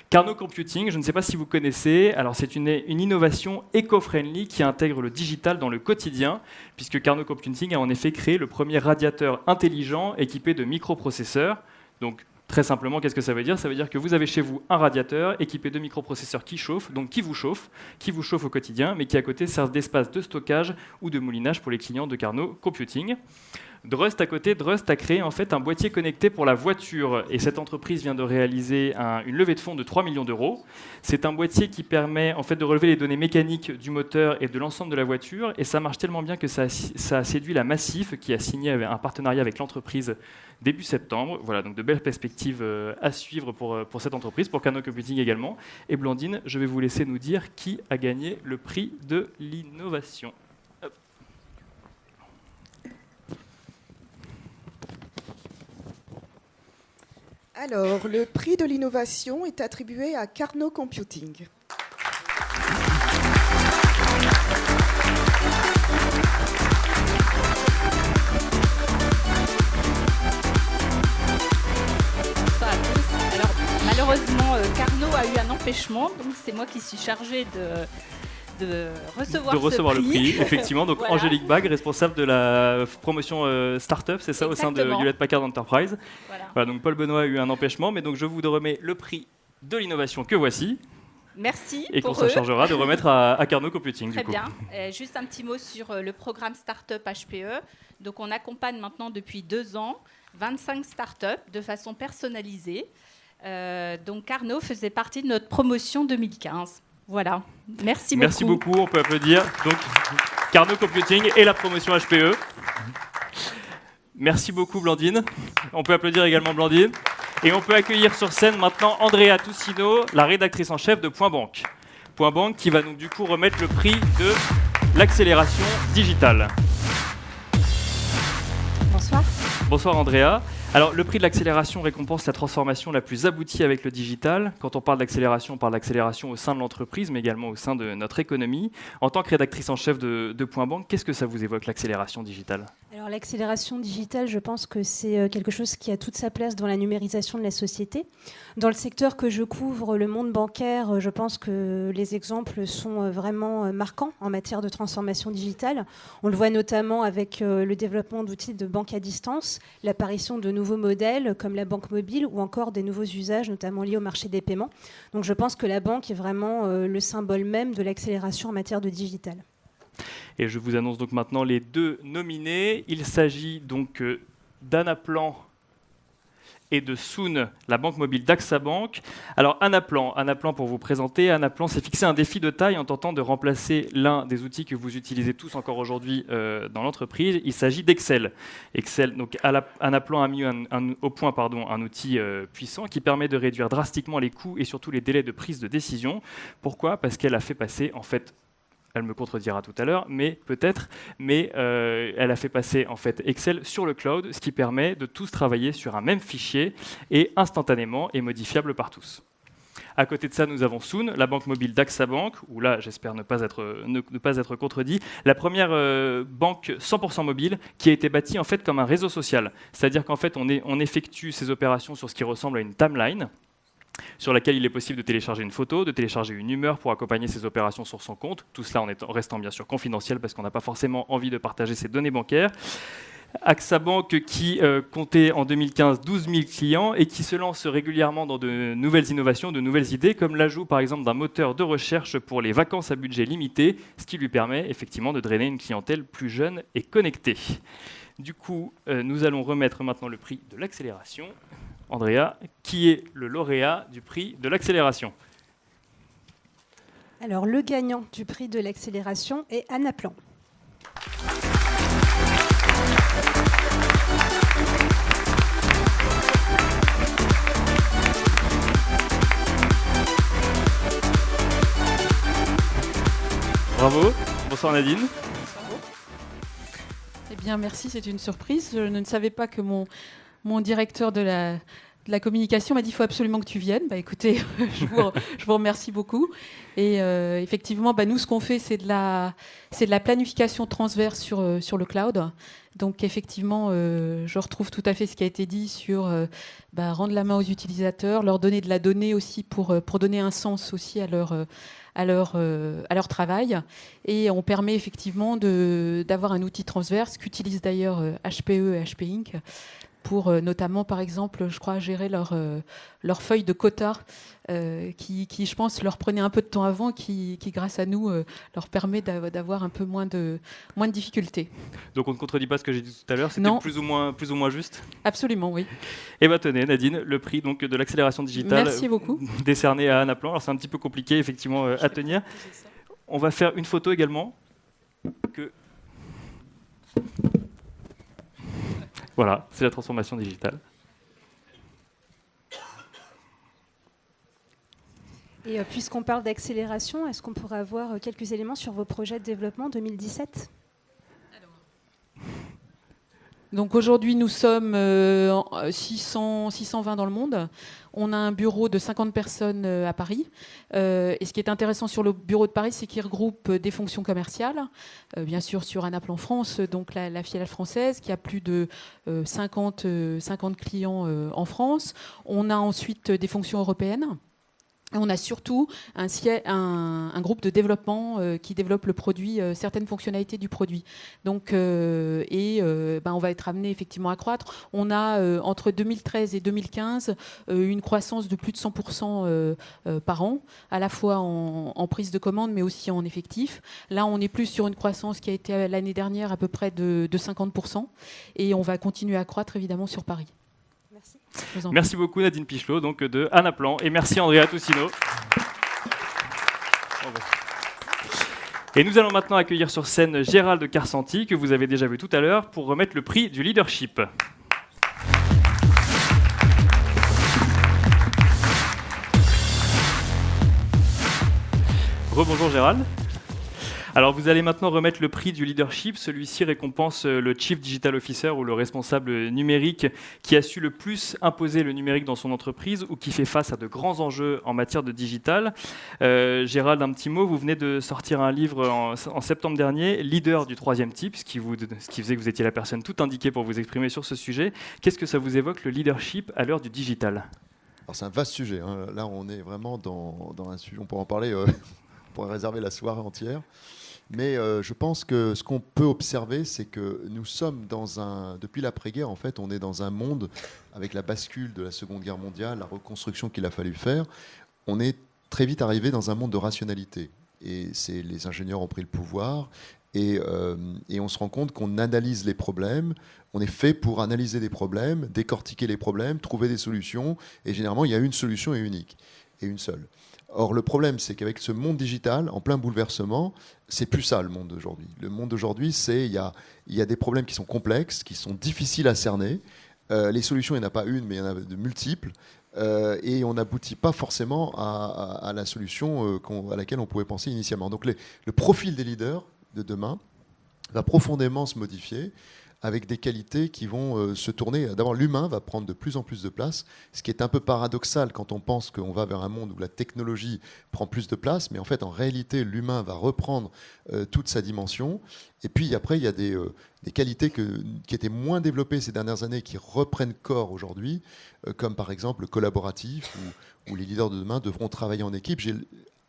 Carnot Computing, je ne sais pas si vous connaissez. Alors, c'est une innovation éco-friendly qui intègre le digital dans le quotidien, puisque Carnot Computing a en effet créé le premier radiateur intelligent équipé de microprocesseurs. Donc, très simplement, qu'est-ce que ça veut dire ? Ça veut dire que vous avez chez vous un radiateur équipé de microprocesseurs qui chauffent, donc qui vous chauffe au quotidien, mais qui à côté servent d'espace de stockage ou de moulinage pour les clients de Carnot Computing. Drust à côté, Drust a créé en fait un boîtier connecté pour la voiture et cette entreprise vient de réaliser une levée de fonds de 3 millions d'euros. C'est un boîtier qui permet en fait de relever les données mécaniques du moteur et de l'ensemble de la voiture et ça marche tellement bien que ça a séduit la Massif qui a signé un partenariat avec l'entreprise début septembre. Voilà, donc de belles perspectives à suivre pour cette entreprise, pour Carnot Computing également. Et Blandine, je vais vous laisser nous dire qui a gagné le prix de l'innovation. Alors, le prix de l'innovation est attribué à Carnot Computing. Alors, malheureusement, Carnot a eu un empêchement, donc c'est moi qui suis chargée de recevoir le prix, effectivement. Donc voilà. Angélique Bag, responsable de la promotion Startup, c'est ça, exactement, au sein de Hewlett Packard Enterprise. Voilà, donc Paul Benoît a eu un empêchement, mais donc je vous remets le prix de l'innovation que voici. Merci. Et qu'on se chargera de remettre à Carnot Computing. Très bien. Juste un petit mot sur le programme Startup HPE. Donc on accompagne maintenant depuis 2 ans 25 startups de façon personnalisée. Donc Carnot faisait partie de notre promotion 2015. Voilà, merci beaucoup. Merci beaucoup, on peut applaudir. Donc, Carnot Computing et la promotion HPE. Merci beaucoup Blandine. On peut applaudir également Blandine. Et on peut accueillir sur scène maintenant Andrea Toussino, la rédactrice en chef de Point Banque. Point Banque qui va donc du coup remettre le prix de l'accélération digitale. Bonsoir. Bonsoir Andrea. Alors, le prix de l'accélération récompense la transformation la plus aboutie avec le digital. Quand on parle d'accélération, on parle d'accélération au sein de l'entreprise, mais également au sein de notre économie. En tant que rédactrice en chef de Point Banque, qu'est-ce que ça vous évoque, l'accélération digitale ? Alors, l'accélération digitale, je pense que c'est quelque chose qui a toute sa place dans la numérisation de la société. Dans le secteur que je couvre, le monde bancaire, je pense que les exemples sont vraiment marquants en matière de transformation digitale. On le voit notamment avec le développement d'outils de banque à distance, l'apparition de nouveaux modèles comme la banque mobile ou encore des nouveaux usages, notamment liés au marché des paiements. Donc je pense que la banque est vraiment le symbole même de l'accélération en matière de digital. Et je vous annonce donc maintenant les 2 nominés. Il s'agit donc d'Anaplan et de Soon, la banque mobile d'AXA Bank. Alors Anaplan pour vous présenter, Anaplan s'est fixé un défi de taille en tentant de remplacer l'un des outils que vous utilisez tous encore aujourd'hui dans l'entreprise. Il s'agit d'Excel. Donc Anaplan a mis au point un outil puissant qui permet de réduire drastiquement les coûts et surtout les délais de prise de décision. Pourquoi ? Parce qu'elle a fait passer en fait elle me contredira tout à l'heure, mais elle a fait passer en fait Excel sur le cloud, ce qui permet de tous travailler sur un même fichier et instantanément et modifiable par tous. À côté de ça, nous avons Soon, la banque mobile d'AXA Bank, où là, j'espère ne pas être contredit, la première banque 100% mobile qui a été bâtie en fait comme un réseau social. C'est-à-dire qu'en fait, on effectue ces opérations sur ce qui ressemble à une timeline, sur laquelle il est possible de télécharger une photo, de télécharger une humeur pour accompagner ses opérations sur son compte. Tout cela en restant bien sûr confidentiel parce qu'on n'a pas forcément envie de partager ses données bancaires. AXA Bank qui comptait en 2015 12 000 clients et qui se lance régulièrement dans de nouvelles innovations, de nouvelles idées, comme l'ajout par exemple d'un moteur de recherche pour les vacances à budget limité, ce qui lui permet effectivement de drainer une clientèle plus jeune et connectée. Du coup, nous allons remettre maintenant le prix de l'accélération. Andrea, qui est le lauréat du prix de l'accélération ? Alors, le gagnant du prix de l'accélération est Anaplan. Bravo. Bonsoir Nadine. Eh bien, merci, c'est une surprise. Je ne savais pas que mon directeur de la communication m'a dit il faut absolument que tu viennes. Bah, écoutez, je vous remercie beaucoup. Et effectivement, nous, ce qu'on fait, c'est de la planification transverse sur le cloud. Donc, effectivement, je retrouve tout à fait ce qui a été dit sur rendre la main aux utilisateurs, leur donner de la donnée aussi pour donner un sens aussi à leur travail. Et on permet effectivement d'avoir un outil transverse qu'utilisent d'ailleurs HPE et HP Inc. pour notamment, par exemple, je crois, gérer leur feuille de quota qui, je pense, leur prenait un peu de temps avant, qui grâce à nous, leur permet d'avoir un peu moins de difficultés. Donc on ne contredit pas ce que j'ai dit tout à l'heure, c'était plus ou moins juste. Absolument, oui. Et tenez, Nadine, le prix donc, de l'accélération digitale. Merci beaucoup. Décerné à Anaplan. Alors c'est un petit peu compliqué, effectivement, à tenir. On va faire une photo également. Voilà, c'est la transformation digitale. Et puisqu'on parle d'accélération, est-ce qu'on pourrait avoir quelques éléments sur vos projets de développement 2017 ? Donc aujourd'hui, nous sommes 620 dans le monde. On a un bureau de 50 personnes à Paris. Et ce qui est intéressant sur le bureau de Paris, c'est qu'il regroupe des fonctions commerciales. Bien sûr, sur Anaplan France, donc la filiale française, qui a plus de 50 clients en France. On a ensuite des fonctions européennes. On a surtout un groupe de développement qui développe le produit, certaines fonctionnalités du produit. Donc, on va être amené effectivement à croître. On a entre 2013 et 2015 une croissance de plus de 100% par an, à la fois en prise de commande, mais aussi en effectif. Là, on est plus sur une croissance qui a été l'année dernière à peu près de 50%, et on va continuer à croître évidemment sur Paris. Merci beaucoup Nadine Pichelot donc de Anaplan et merci Andrea Toussino. Et nous allons maintenant accueillir sur scène Gérald Carsanti que vous avez déjà vu tout à l'heure pour remettre le prix du leadership. Rebonjour Gérald. Alors vous allez maintenant remettre le prix du leadership. Celui-ci récompense le Chief Digital Officer ou le responsable numérique qui a su le plus imposer le numérique dans son entreprise ou qui fait face à de grands enjeux en matière de digital. Gérald, un petit mot, vous venez de sortir un livre en septembre dernier, Leader du troisième type, ce qui faisait que vous étiez la personne toute indiquée pour vous exprimer sur ce sujet. Qu'est-ce que ça vous évoque le leadership à l'heure du digital ? Alors c'est un vaste sujet, hein. Là on est vraiment dans un sujet, on pourrait en parler, on pourrait réserver la soirée entière. Mais je pense que ce qu'on peut observer, c'est que nous sommes depuis l'après-guerre, en fait, on est dans un monde avec la bascule de la Seconde Guerre mondiale, la reconstruction qu'il a fallu faire. On est très vite arrivé dans un monde de rationalité. Et les ingénieurs ont pris le pouvoir. Et on se rend compte qu'on analyse les problèmes. On est fait pour analyser des problèmes, décortiquer les problèmes, trouver des solutions. Et généralement, il y a une solution et unique, et une seule. Or, le problème, c'est qu'avec ce monde digital, en plein bouleversement, c'est plus ça le monde d'aujourd'hui. Le monde d'aujourd'hui, il y a des problèmes qui sont complexes, qui sont difficiles à cerner. Les solutions, il n'y en a pas une, mais il y en a de multiples. Et on n'aboutit pas forcément à la solution à laquelle on pouvait penser initialement. Donc, le profil des leaders de demain va profondément se modifier, avec des qualités qui vont se tourner. D'abord, l'humain va prendre de plus en plus de place, ce qui est un peu paradoxal quand on pense qu'on va vers un monde où la technologie prend plus de place, mais en fait, en réalité, l'humain va reprendre toute sa dimension. Et puis après, il y a des qualités qui étaient moins développées ces dernières années, qui reprennent corps aujourd'hui, comme par exemple le collaboratif, où les leaders de demain devront travailler en équipe.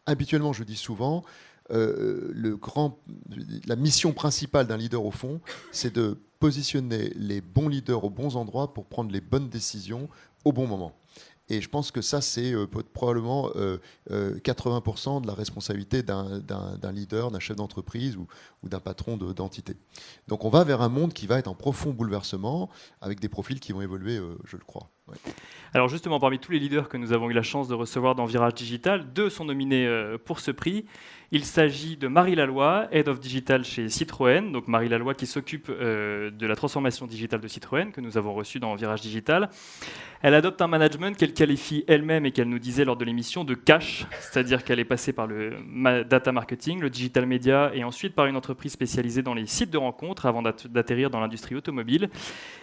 Habituellement, je dis souvent, la mission principale d'un leader, au fond, c'est de positionner les bons leaders aux bons endroits pour prendre les bonnes décisions au bon moment. Et je pense que ça, c'est probablement 80% de la responsabilité d'un leader, d'un chef d'entreprise ou d'un patron d'entité. Donc on va vers un monde qui va être en profond bouleversement, avec des profils qui vont évoluer, je le crois. Ouais. Alors justement, parmi tous les leaders que nous avons eu la chance de recevoir dans Virage Digital, 2 sont nominés pour ce prix. Il s'agit de Marie Laloy, Head of Digital chez Citroën. Donc Marie Laloy qui s'occupe de la transformation digitale de Citroën, que nous avons reçue dans Virage Digital. Elle adopte un management qu'elle qualifie elle-même et qu'elle nous disait lors de l'émission de cash, c'est-à-dire qu'elle est passée par le data marketing, le digital media et ensuite par une entreprise spécialisée dans les sites de rencontres avant d'atterrir dans l'industrie automobile.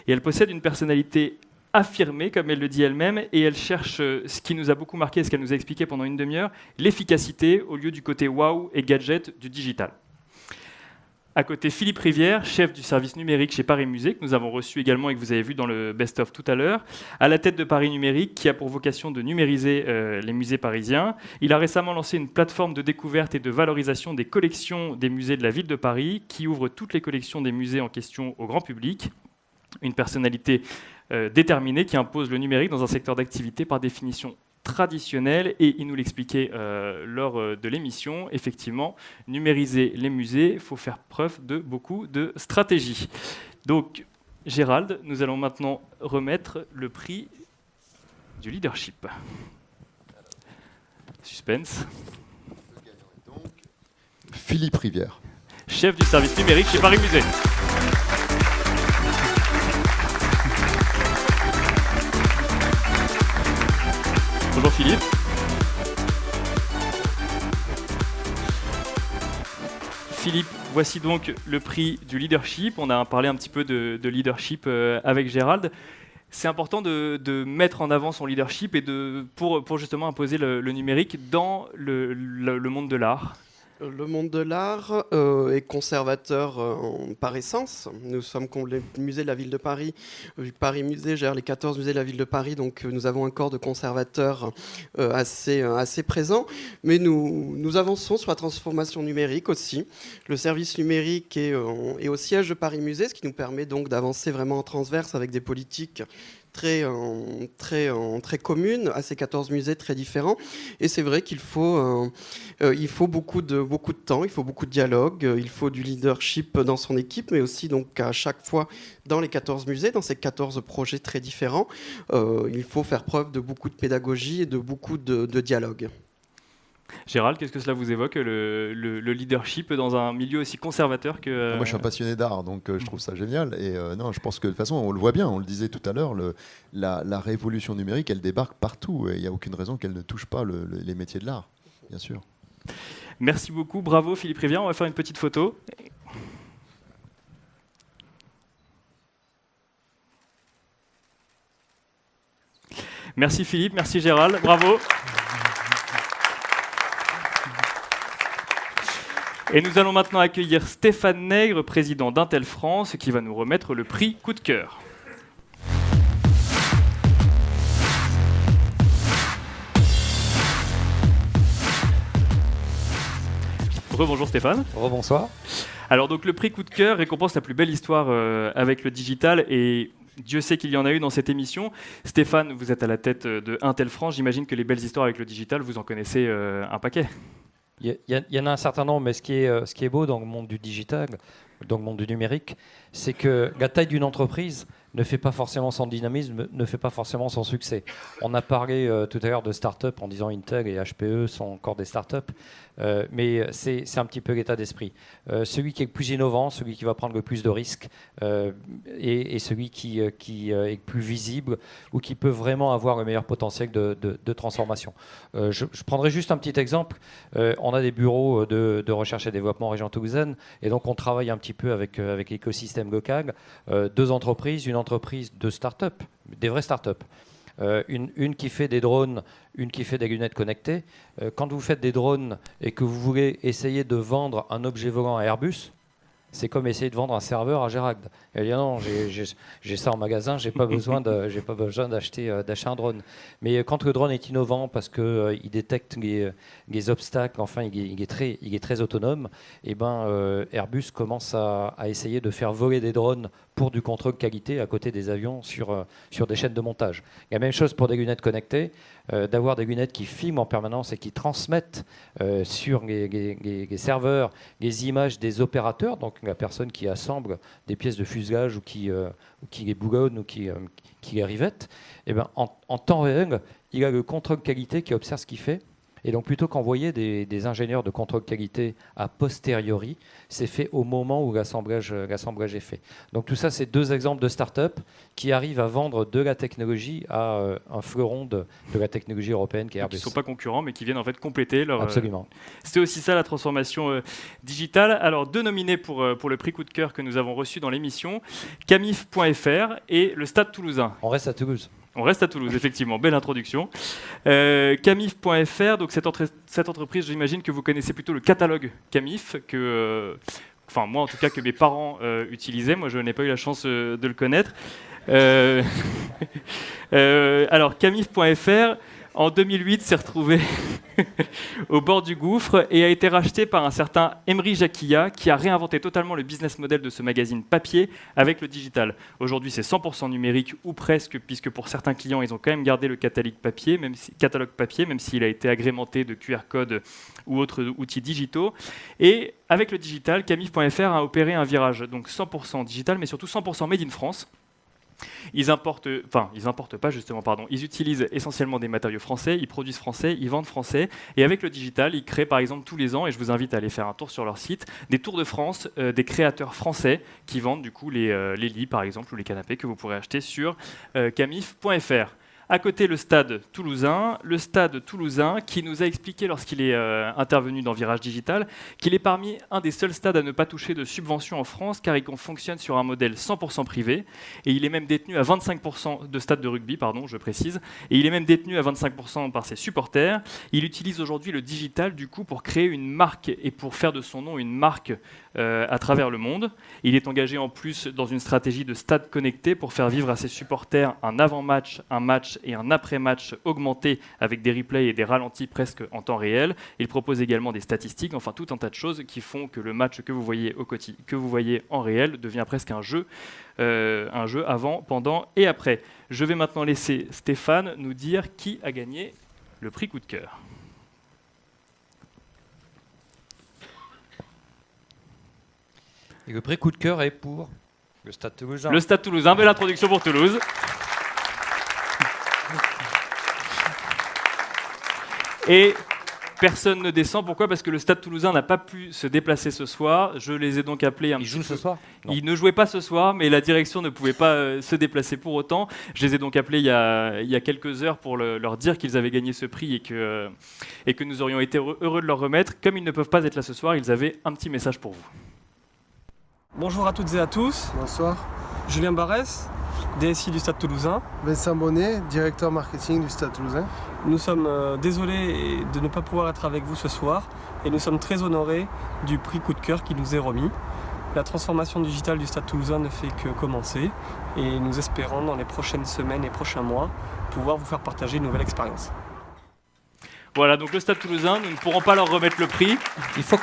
Et elle possède une personnalité affirmée, comme elle le dit elle-même, et elle cherche ce qui nous a beaucoup marqué, ce qu'elle nous a expliqué pendant une demi-heure, l'efficacité au lieu du côté wow et gadget du digital. À côté, Philippe Rivière, chef du service numérique chez Paris Musée, que nous avons reçu également et que vous avez vu dans le best-of tout à l'heure, à la tête de Paris Numérique, qui a pour vocation de numériser les musées parisiens. Il a récemment lancé une plateforme de découverte et de valorisation des collections des musées de la ville de Paris, qui ouvre toutes les collections des musées en question au grand public. Une personnalité déterminée qui impose le numérique dans un secteur d'activité par définition traditionnel, et il nous l'expliquait lors de l'émission, effectivement, numériser les musées, il faut faire preuve de beaucoup de stratégie. Donc, Gérald, nous allons maintenant remettre le prix du leadership. Suspense. Philippe Rivière. Chef du service numérique chez Paris Musée. Bonjour Philippe. Philippe, voici donc le prix du leadership. On a parlé un petit peu de leadership avec Gérald. C'est important de mettre en avant son leadership et pour justement imposer le numérique dans le monde de l'art. Le monde de l'art est conservateur par essence. Nous sommes comme les musées de la ville de Paris. Paris Musée gère les 14 musées de la ville de Paris, donc nous avons un corps de conservateurs assez présent. Mais nous avançons sur la transformation numérique aussi. Le service numérique est au siège de Paris Musée, ce qui nous permet donc d'avancer vraiment en transverse avec des politiques très commune à ces 14 musées très différents. Et c'est vrai qu'il faut beaucoup de temps, il faut beaucoup de dialogue, il faut du leadership dans son équipe, mais aussi donc à chaque fois dans les 14 musées, dans ces 14 projets très différents, il faut faire preuve de beaucoup de pédagogie et de beaucoup de dialogue. Gérald, qu'est-ce que cela vous évoque, le leadership dans un milieu aussi conservateur que... Moi, je suis un passionné d'art, donc je trouve ça génial. Et non, je pense que de toute façon, on le voit bien, on le disait tout à l'heure, la révolution numérique, elle débarque partout. Et il n'y a aucune raison qu'elle ne touche pas les métiers de l'art, bien sûr. Merci beaucoup, bravo Philippe Rivière. On va faire une petite photo. Merci Philippe, merci Gérald, bravo. Et nous allons maintenant accueillir Stéphane Nègre, président d'Intel France, qui va nous remettre le prix Coup de cœur. Rebonjour Stéphane. Rebonsoir. Alors donc le prix Coup de cœur récompense la plus belle histoire avec le digital, et Dieu sait qu'il y en a eu dans cette émission. Stéphane, vous êtes à la tête de Intel France, j'imagine que les belles histoires avec le digital, vous en connaissez un paquet. Il y en a un certain nombre, mais ce qui est beau dans le monde du digital, dans le monde du numérique, c'est que la taille d'une entreprise ne fait pas forcément son dynamisme, ne fait pas forcément son succès. On a parlé tout à l'heure de start-up en disant Intel et HPE sont encore des start-up, mais c'est un petit peu l'état d'esprit. Celui qui est le plus innovant, celui qui va prendre le plus de risques, et celui qui est le plus visible ou qui peut vraiment avoir le meilleur potentiel de transformation. Je prendrai juste un petit exemple. On a des bureaux de recherche et développement en région toulousaine, et donc on travaille un petit peu avec l'écosystème local. 2 entreprises, une entreprise de start-up, des vraies start-up. Une qui fait des drones, une qui fait des lunettes connectées. Quand vous faites des drones et que vous voulez essayer de vendre un objet volant à Airbus, c'est comme essayer de vendre un serveur à Gérald. Elle dit non, j'ai ça en magasin, j'ai pas besoin d'acheter un drone. Mais quand le drone est innovant parce qu'il détecte les obstacles, enfin il est très autonome, et Airbus commence à essayer de faire voler des drones pour du contrôle qualité à côté des avions sur des chaînes de montage. La même chose pour des lunettes connectées. d'avoir des lunettes qui filment en permanence et qui transmettent sur les serveurs les images des opérateurs, donc la personne qui assemble des pièces de fuselage ou qui les bougonne ou qui les rivette, et ben, en temps réel, il a le contrôle qualité qui observe ce qu'il fait. Et donc, plutôt qu'envoyer des ingénieurs de contrôle qualité a posteriori, c'est fait au moment où l'assemblage est fait. Donc, tout ça, c'est 2 exemples de start-up qui arrivent à vendre de la technologie à un fleuron de la technologie européenne qui est Airbus. Qui ne sont pas concurrents, mais qui viennent en fait compléter leur... Absolument. C'était aussi ça, la transformation digitale. Alors, 2 nominés pour le prix coup de cœur que nous avons reçu dans l'émission, Camif.fr et le Stade Toulousain. On reste à Toulouse. On reste à Toulouse, effectivement. Belle introduction. Camif.fr, donc cette entreprise, j'imagine que vous connaissez plutôt le catalogue Camif, enfin moi en tout cas, que mes parents utilisaient. Moi, je n'ai pas eu la chance de le connaître. Alors, Camif.fr, en 2008, s'est retrouvé au bord du gouffre et a été racheté par un certain Emery Jacquilla qui a réinventé totalement le business model de ce magazine papier avec le digital. Aujourd'hui, c'est 100% numérique ou presque, puisque pour certains clients, ils ont quand même gardé le catalogue papier, même s'il a été agrémenté de QR codes ou autres outils digitaux. Et avec le digital, Camif.fr a opéré un virage, donc 100% digital, mais surtout 100% made in France. Ils utilisent essentiellement des matériaux français, ils produisent français, ils vendent français, et avec le digital, ils créent par exemple tous les ans, et je vous invite à aller faire un tour sur leur site, des tours de France, des créateurs français qui vendent du coup les lits par exemple ou les canapés que vous pourrez acheter sur camif.fr. À côté, le Stade Toulousain qui nous a expliqué lorsqu'il est intervenu dans Virage Digital qu'il est parmi un des seuls stades à ne pas toucher de subventions en France car il fonctionne sur un modèle 100% privé et il est même détenu à 25% de stade de rugby, je précise, et il est même détenu à 25% par ses supporters. Il utilise aujourd'hui le digital du coup pour créer une marque et pour faire de son nom une marque à travers le monde. Il est engagé en plus dans une stratégie de stade connecté pour faire vivre à ses supporters un avant-match, un match et un après-match augmenté avec des replays et des ralentis presque en temps réel. Il propose également des statistiques, enfin tout un tas de choses qui font que le match que vous voyez en réel devient presque un jeu avant, pendant et après. Je vais maintenant laisser Stéphane nous dire qui a gagné le prix coup de cœur. Et le prix coup de cœur est pour le Stade Toulousain. Le Stade Toulousain, belle introduction pour Toulouse. Et personne ne descend. Pourquoi ? Parce que le Stade Toulousain n'a pas pu se déplacer ce soir. Je les ai donc appelés. Ils jouent ce soir ? Ils ne jouaient pas ce soir, mais la direction ne pouvait pas se déplacer pour autant. Je les ai donc appelés il y a quelques heures pour leur dire qu'ils avaient gagné ce prix et que nous aurions été heureux de leur remettre. Comme ils ne peuvent pas être là ce soir, ils avaient un petit message pour vous. Bonjour à toutes et à tous. Bonsoir. Julien Barès, DSI du Stade Toulousain. Vincent Bonnet, directeur marketing du Stade Toulousain. Nous sommes désolés de ne pas pouvoir être avec vous ce soir et nous sommes très honorés du prix coup de cœur qui nous est remis. La transformation digitale du Stade Toulousain ne fait que commencer et nous espérons dans les prochaines semaines et prochains mois pouvoir vous faire partager une nouvelle expérience. Voilà, donc le Stade Toulousain, nous ne pourrons pas leur remettre le prix. Il faut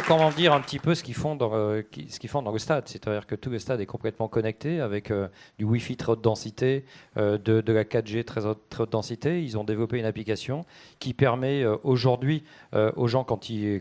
quand même dire un petit peu ce qu'ils font dans le stade. C'est-à-dire que tout le stade est complètement connecté avec du Wi-Fi très haute densité, de la 4G très haute densité. Ils ont développé une application qui permet aujourd'hui aux gens, quand ils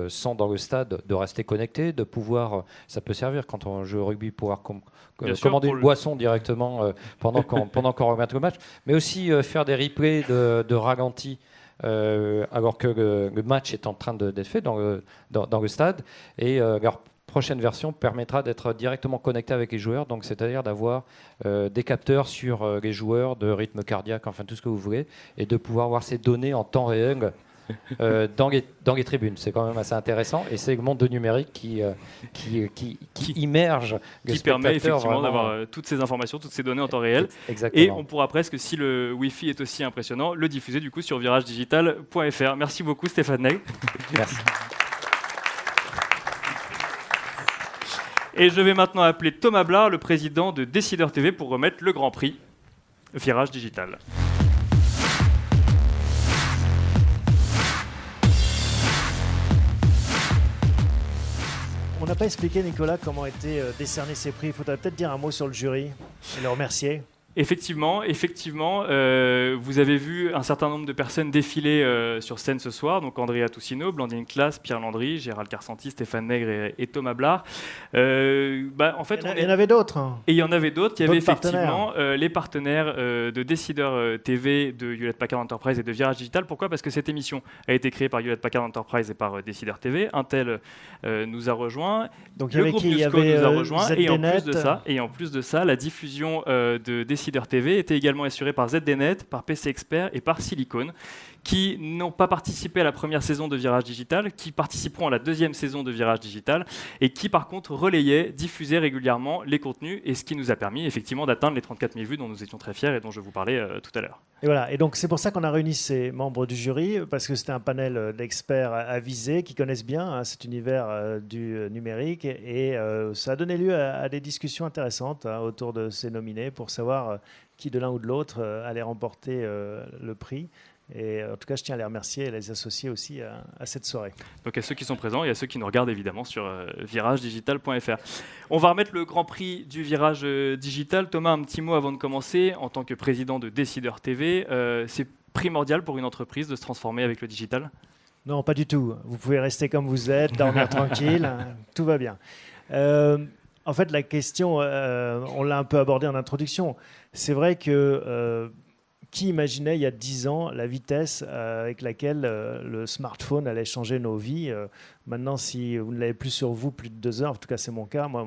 sont dans le stade, de rester connectés, de pouvoir... ça peut servir quand on joue au rugby, pouvoir commander une boisson directement pendant qu'on regarde le match, mais aussi faire des replays de ralenti. Alors que le match est en train d'être fait dans le stade et leur prochaine version permettra d'être directement connecté avec les joueurs, donc c'est-à-dire d'avoir des capteurs sur les joueurs de rythme cardiaque, enfin tout ce que vous voulez, et de pouvoir voir ces données en temps réel dans les tribunes. C'est quand même assez intéressant et c'est le monde de numérique qui immerge les spectateurs. Qui permet effectivement d'avoir toutes ces informations, toutes ces données en temps réel. Exactement. Et on pourra presque, si le Wi-Fi est aussi impressionnant, le diffuser du coup sur viragedigital.fr. Merci beaucoup Stéphane Ney. Merci. Et je vais maintenant appeler Thomas Blard, le président de Décideur TV, pour remettre le grand prix Virage Digital. On n'a pas expliqué, Nicolas, comment étaient décernés ces prix. Il faudrait peut-être dire un mot sur le jury et le remercier. Effectivement, vous avez vu un certain nombre de personnes défiler sur scène ce soir, donc Andrea Toussino, Blandine Classe, Pierre Landry, Gérald Carsanti, Stéphane Nègre et Thomas Blard. En fait, il y en avait d'autres. Hein. Et il y en avait d'autres. Il y avait effectivement partenaires. les partenaires de Décideur TV, de Hewlett Packard Enterprise et de Virage Digital. Pourquoi ? Parce que cette émission a été créée par Hewlett Packard Enterprise et par Décideur TV. Intel nous a rejoint, donc, le groupe Newsco nous a rejoint, et en plus de ça, la diffusion de Décideur TV était également assurée par ZDNet, par PC Expert et par Silicon, qui n'ont pas participé à la première saison de Virage Digital, qui participeront à la deuxième saison de Virage Digital, et qui par contre relayaient, diffusaient régulièrement les contenus, et ce qui nous a permis effectivement d'atteindre les 34 000 vues dont nous étions très fiers et dont je vous parlais tout à l'heure. Et voilà, et donc c'est pour ça qu'on a réuni ces membres du jury, parce que c'était un panel d'experts avisés qui connaissent bien cet univers du numérique, et ça a donné lieu à des discussions intéressantes autour de ces nominés pour savoir qui de l'un ou de l'autre allait remporter le prix. Et en tout cas, je tiens à les remercier et à les associer aussi à cette soirée. Donc à ceux qui sont présents et à ceux qui nous regardent évidemment sur viragedigital.fr. On va remettre le grand prix du Virage Digital. Thomas, un petit mot avant de commencer. En tant que président de Décideur TV, c'est primordial pour une entreprise de se transformer avec le digital ? Non, pas du tout. Vous pouvez rester comme vous êtes, dormir tranquille, tout va bien. En fait, la question, on l'a un peu abordée en introduction. C'est vrai que qui imaginait il y a 10 ans la vitesse avec laquelle le smartphone allait changer nos vies. Maintenant, si vous ne l'avez plus sur vous plus de 2 heures, en tout cas c'est mon cas, moi,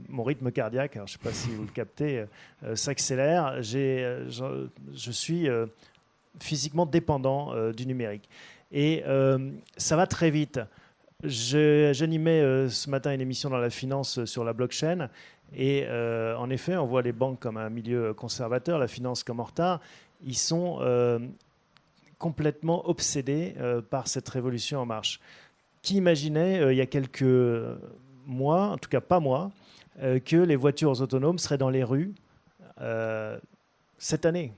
mon rythme cardiaque, alors, je ne sais pas si vous le captez, s'accélère. Je suis physiquement dépendant du numérique. Et ça va très vite. J'animais ce matin une émission dans la finance sur la blockchain. Et en effet, on voit les banques comme un milieu conservateur, la finance comme en retard. Ils sont complètement obsédés par cette révolution en marche. Qui imaginait, il y a quelques mois, en tout cas pas moi, que les voitures autonomes seraient dans les rues cette année ?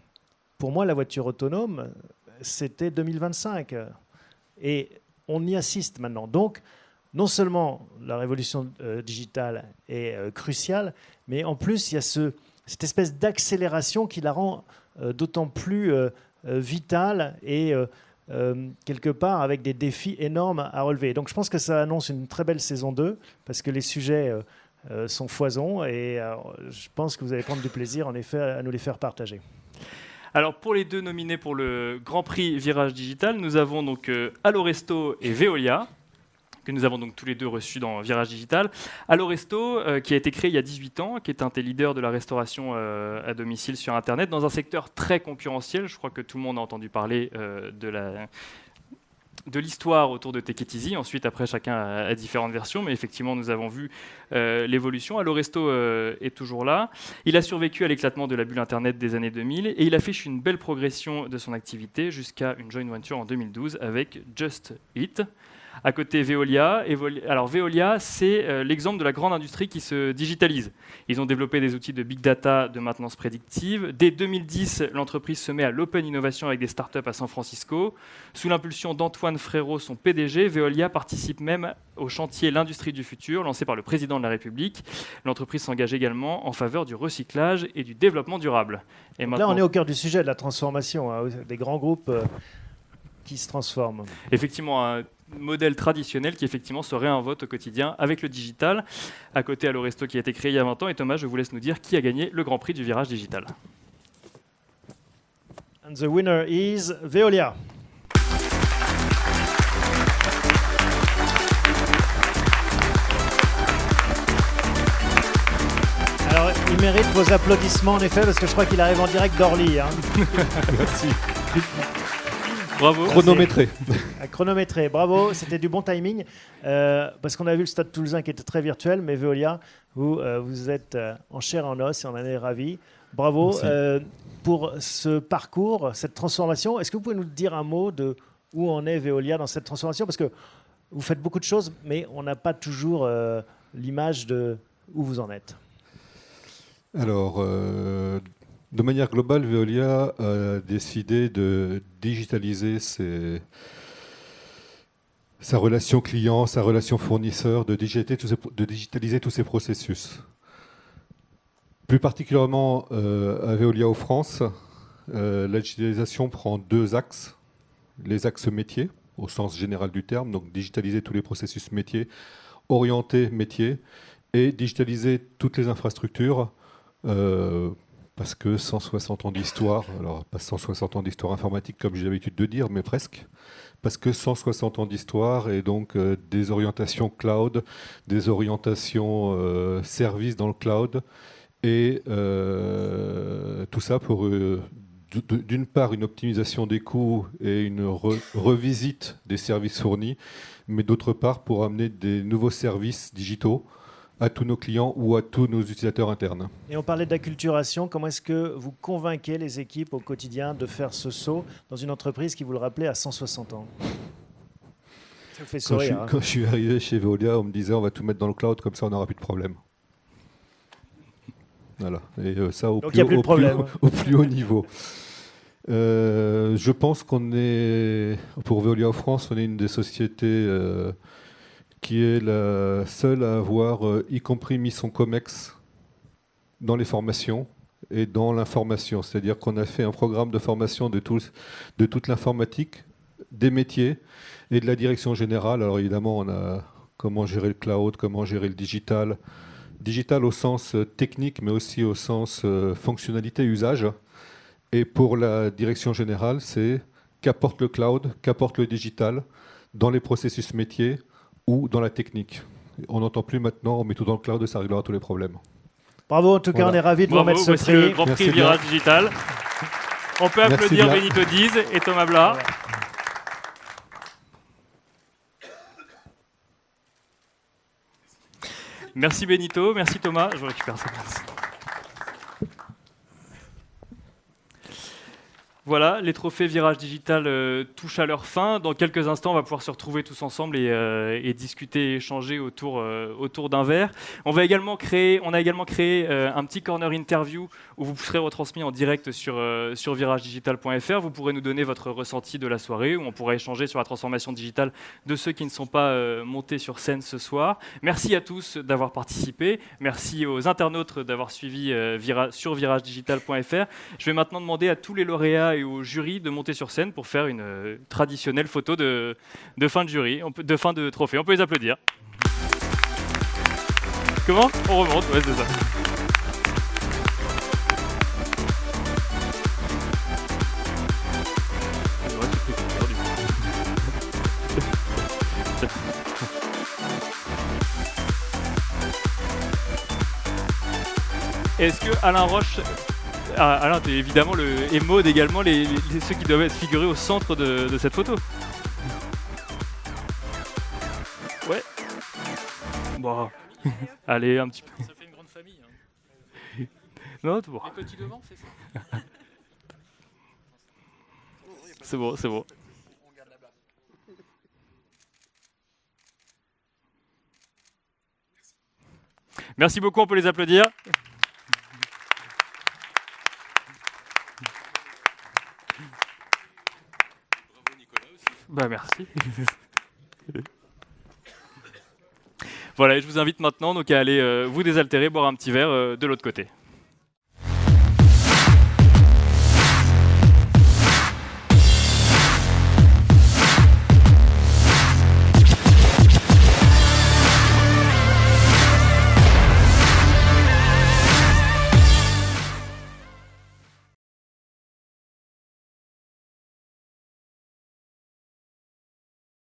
Pour moi, la voiture autonome, c'était 2025. Et on y assiste maintenant. Donc, non seulement la révolution digitale est cruciale, mais en plus, il y a cette espèce d'accélération qui la rend d'autant plus vitale et quelque part avec des défis énormes à relever. Donc je pense que ça annonce une très belle saison 2 parce que les sujets sont foisons et je pense que vous allez prendre du plaisir en effet à nous les faire partager. Alors pour les deux nominés pour le Grand Prix Virage Digital, nous avons donc Alloresto et Veolia, que nous avons donc tous les deux reçus dans Virage Digital. Alloresto, qui a été créé il y a 18 ans, qui est un des leaders de la restauration à domicile sur Internet, dans un secteur très concurrentiel. Je crois que tout le monde a entendu parler de l'histoire autour de Take It Easy. Ensuite, après, chacun a différentes versions, mais effectivement, nous avons vu l'évolution. Alloresto est toujours là. Il a survécu à l'éclatement de la bulle Internet des années 2000 et il affiche une belle progression de son activité jusqu'à une joint venture en 2012 avec Just Eat. À côté Veolia. Alors Veolia, c'est l'exemple de la grande industrie qui se digitalise. Ils ont développé des outils de big data, de maintenance prédictive. Dès 2010, l'entreprise se met à l'open innovation avec des startups à San Francisco. Sous l'impulsion d'Antoine Frérot, son PDG, Veolia participe même au chantier L'Industrie du futur, lancé par le président de la République. L'entreprise s'engage également en faveur du recyclage et du développement durable. Et maintenant... Là, on est au cœur du sujet de la transformation, des grands groupes qui se transforment. Effectivement, un modèle traditionnel qui effectivement se réinvente au quotidien avec le digital. À côté, Alloresto qui a été créé il y a 20 ans. Et Thomas, je vous laisse nous dire qui a gagné le Grand Prix du Virage Digital. And the winner is Veolia. Alors, il mérite vos applaudissements en effet, parce que je crois qu'il arrive en direct d'Orly. Hein. Merci. Bravo. Chronométré. Chronométré, bravo, c'était du bon timing. Parce qu'on a vu le Stade Toulousain qui était très virtuel, mais Veolia, vous êtes en chair et en os et on en est ravis. Bravo pour ce parcours, cette transformation. Est-ce que vous pouvez nous dire un mot de où en est Veolia dans cette transformation ? Parce que vous faites beaucoup de choses, mais on n'a pas toujours l'image de où vous en êtes. Alors, de manière globale, Veolia a décidé de digitaliser sa relation client, sa relation fournisseur, de digitaliser tous ses processus. Plus particulièrement à Veolia en France, la digitalisation prend 2 axes. Les axes métiers, au sens général du terme, donc digitaliser tous les processus métiers, orienter métiers, et digitaliser toutes les infrastructures, parce que 160 ans d'histoire, alors pas 160 ans d'histoire informatique comme j'ai l'habitude de dire, mais presque, parce que 160 ans d'histoire et donc des orientations cloud, des orientations services dans le cloud, et tout ça pour d'une part une optimisation des coûts et une revisite des services fournis, mais d'autre part pour amener des nouveaux services digitaux à tous nos clients ou à tous nos utilisateurs internes. Et on parlait d'acculturation. Comment est-ce que vous convainquez les équipes au quotidien de faire ce saut dans une entreprise qui, vous le rappelez, a 160 ans? Ça vous fait sourire. Quand je suis arrivé chez Veolia, on me disait on va tout mettre dans le cloud, comme ça on n'aura plus de problème. Voilà. Et ça au plus haut niveau. Je pense qu'on est, pour Veolia en France, on est une des sociétés qui est la seule à avoir y compris mis son COMEX dans les formations et dans l'information. C'est-à-dire qu'on a fait un programme de formation de toute l'informatique, des métiers et de la direction générale. Alors évidemment, on a comment gérer le cloud, comment gérer le digital. Digital au sens technique, mais aussi au sens fonctionnalité, usage. Et pour la direction générale, c'est qu'apporte le cloud, qu'apporte le digital dans les processus métiers ou dans la technique. On n'entend plus maintenant, on met tout dans le cloud et ça réglera tous les problèmes. Bravo, en tout cas, on est ravis de vous remettre ce prix. Le Grand Prix Virage Digital. On peut applaudir Benito Diz et Thomas Blard. Merci Benito, merci Thomas. Je récupère ça. Voilà, les trophées Virage Digital touchent à leur fin. Dans quelques instants, on va pouvoir se retrouver tous ensemble et discuter, échanger autour d'un verre. On a également créé un petit corner interview où vous serez retransmis en direct sur viragedigital.fr. Vous pourrez nous donner votre ressenti de la soirée, où on pourra échanger sur la transformation digitale de ceux qui ne sont pas montés sur scène ce soir. Merci à tous d'avoir participé. Merci aux internautes d'avoir suivi sur viragedigital.fr. Je vais maintenant demander à tous les lauréats et au jury de monter sur scène pour faire une traditionnelle photo de fin de jury, de fin de trophée. On peut les applaudir. Comment? On remonte, ouais, c'est ça. Est-ce que Alain Roche... Alain, t'es évidemment et Maud également, ceux qui doivent être figurés au centre de cette photo. Ouais. Bon. Allez, un petit peu. Ça fait une grande famille. Hein. Non, tout bon. Les petits devant, c'est ça. C'est bon, c'est bon. Merci beaucoup, on peut les applaudir. Bah merci. Voilà, et je vous invite maintenant donc à aller vous désaltérer, boire un petit verre de l'autre côté.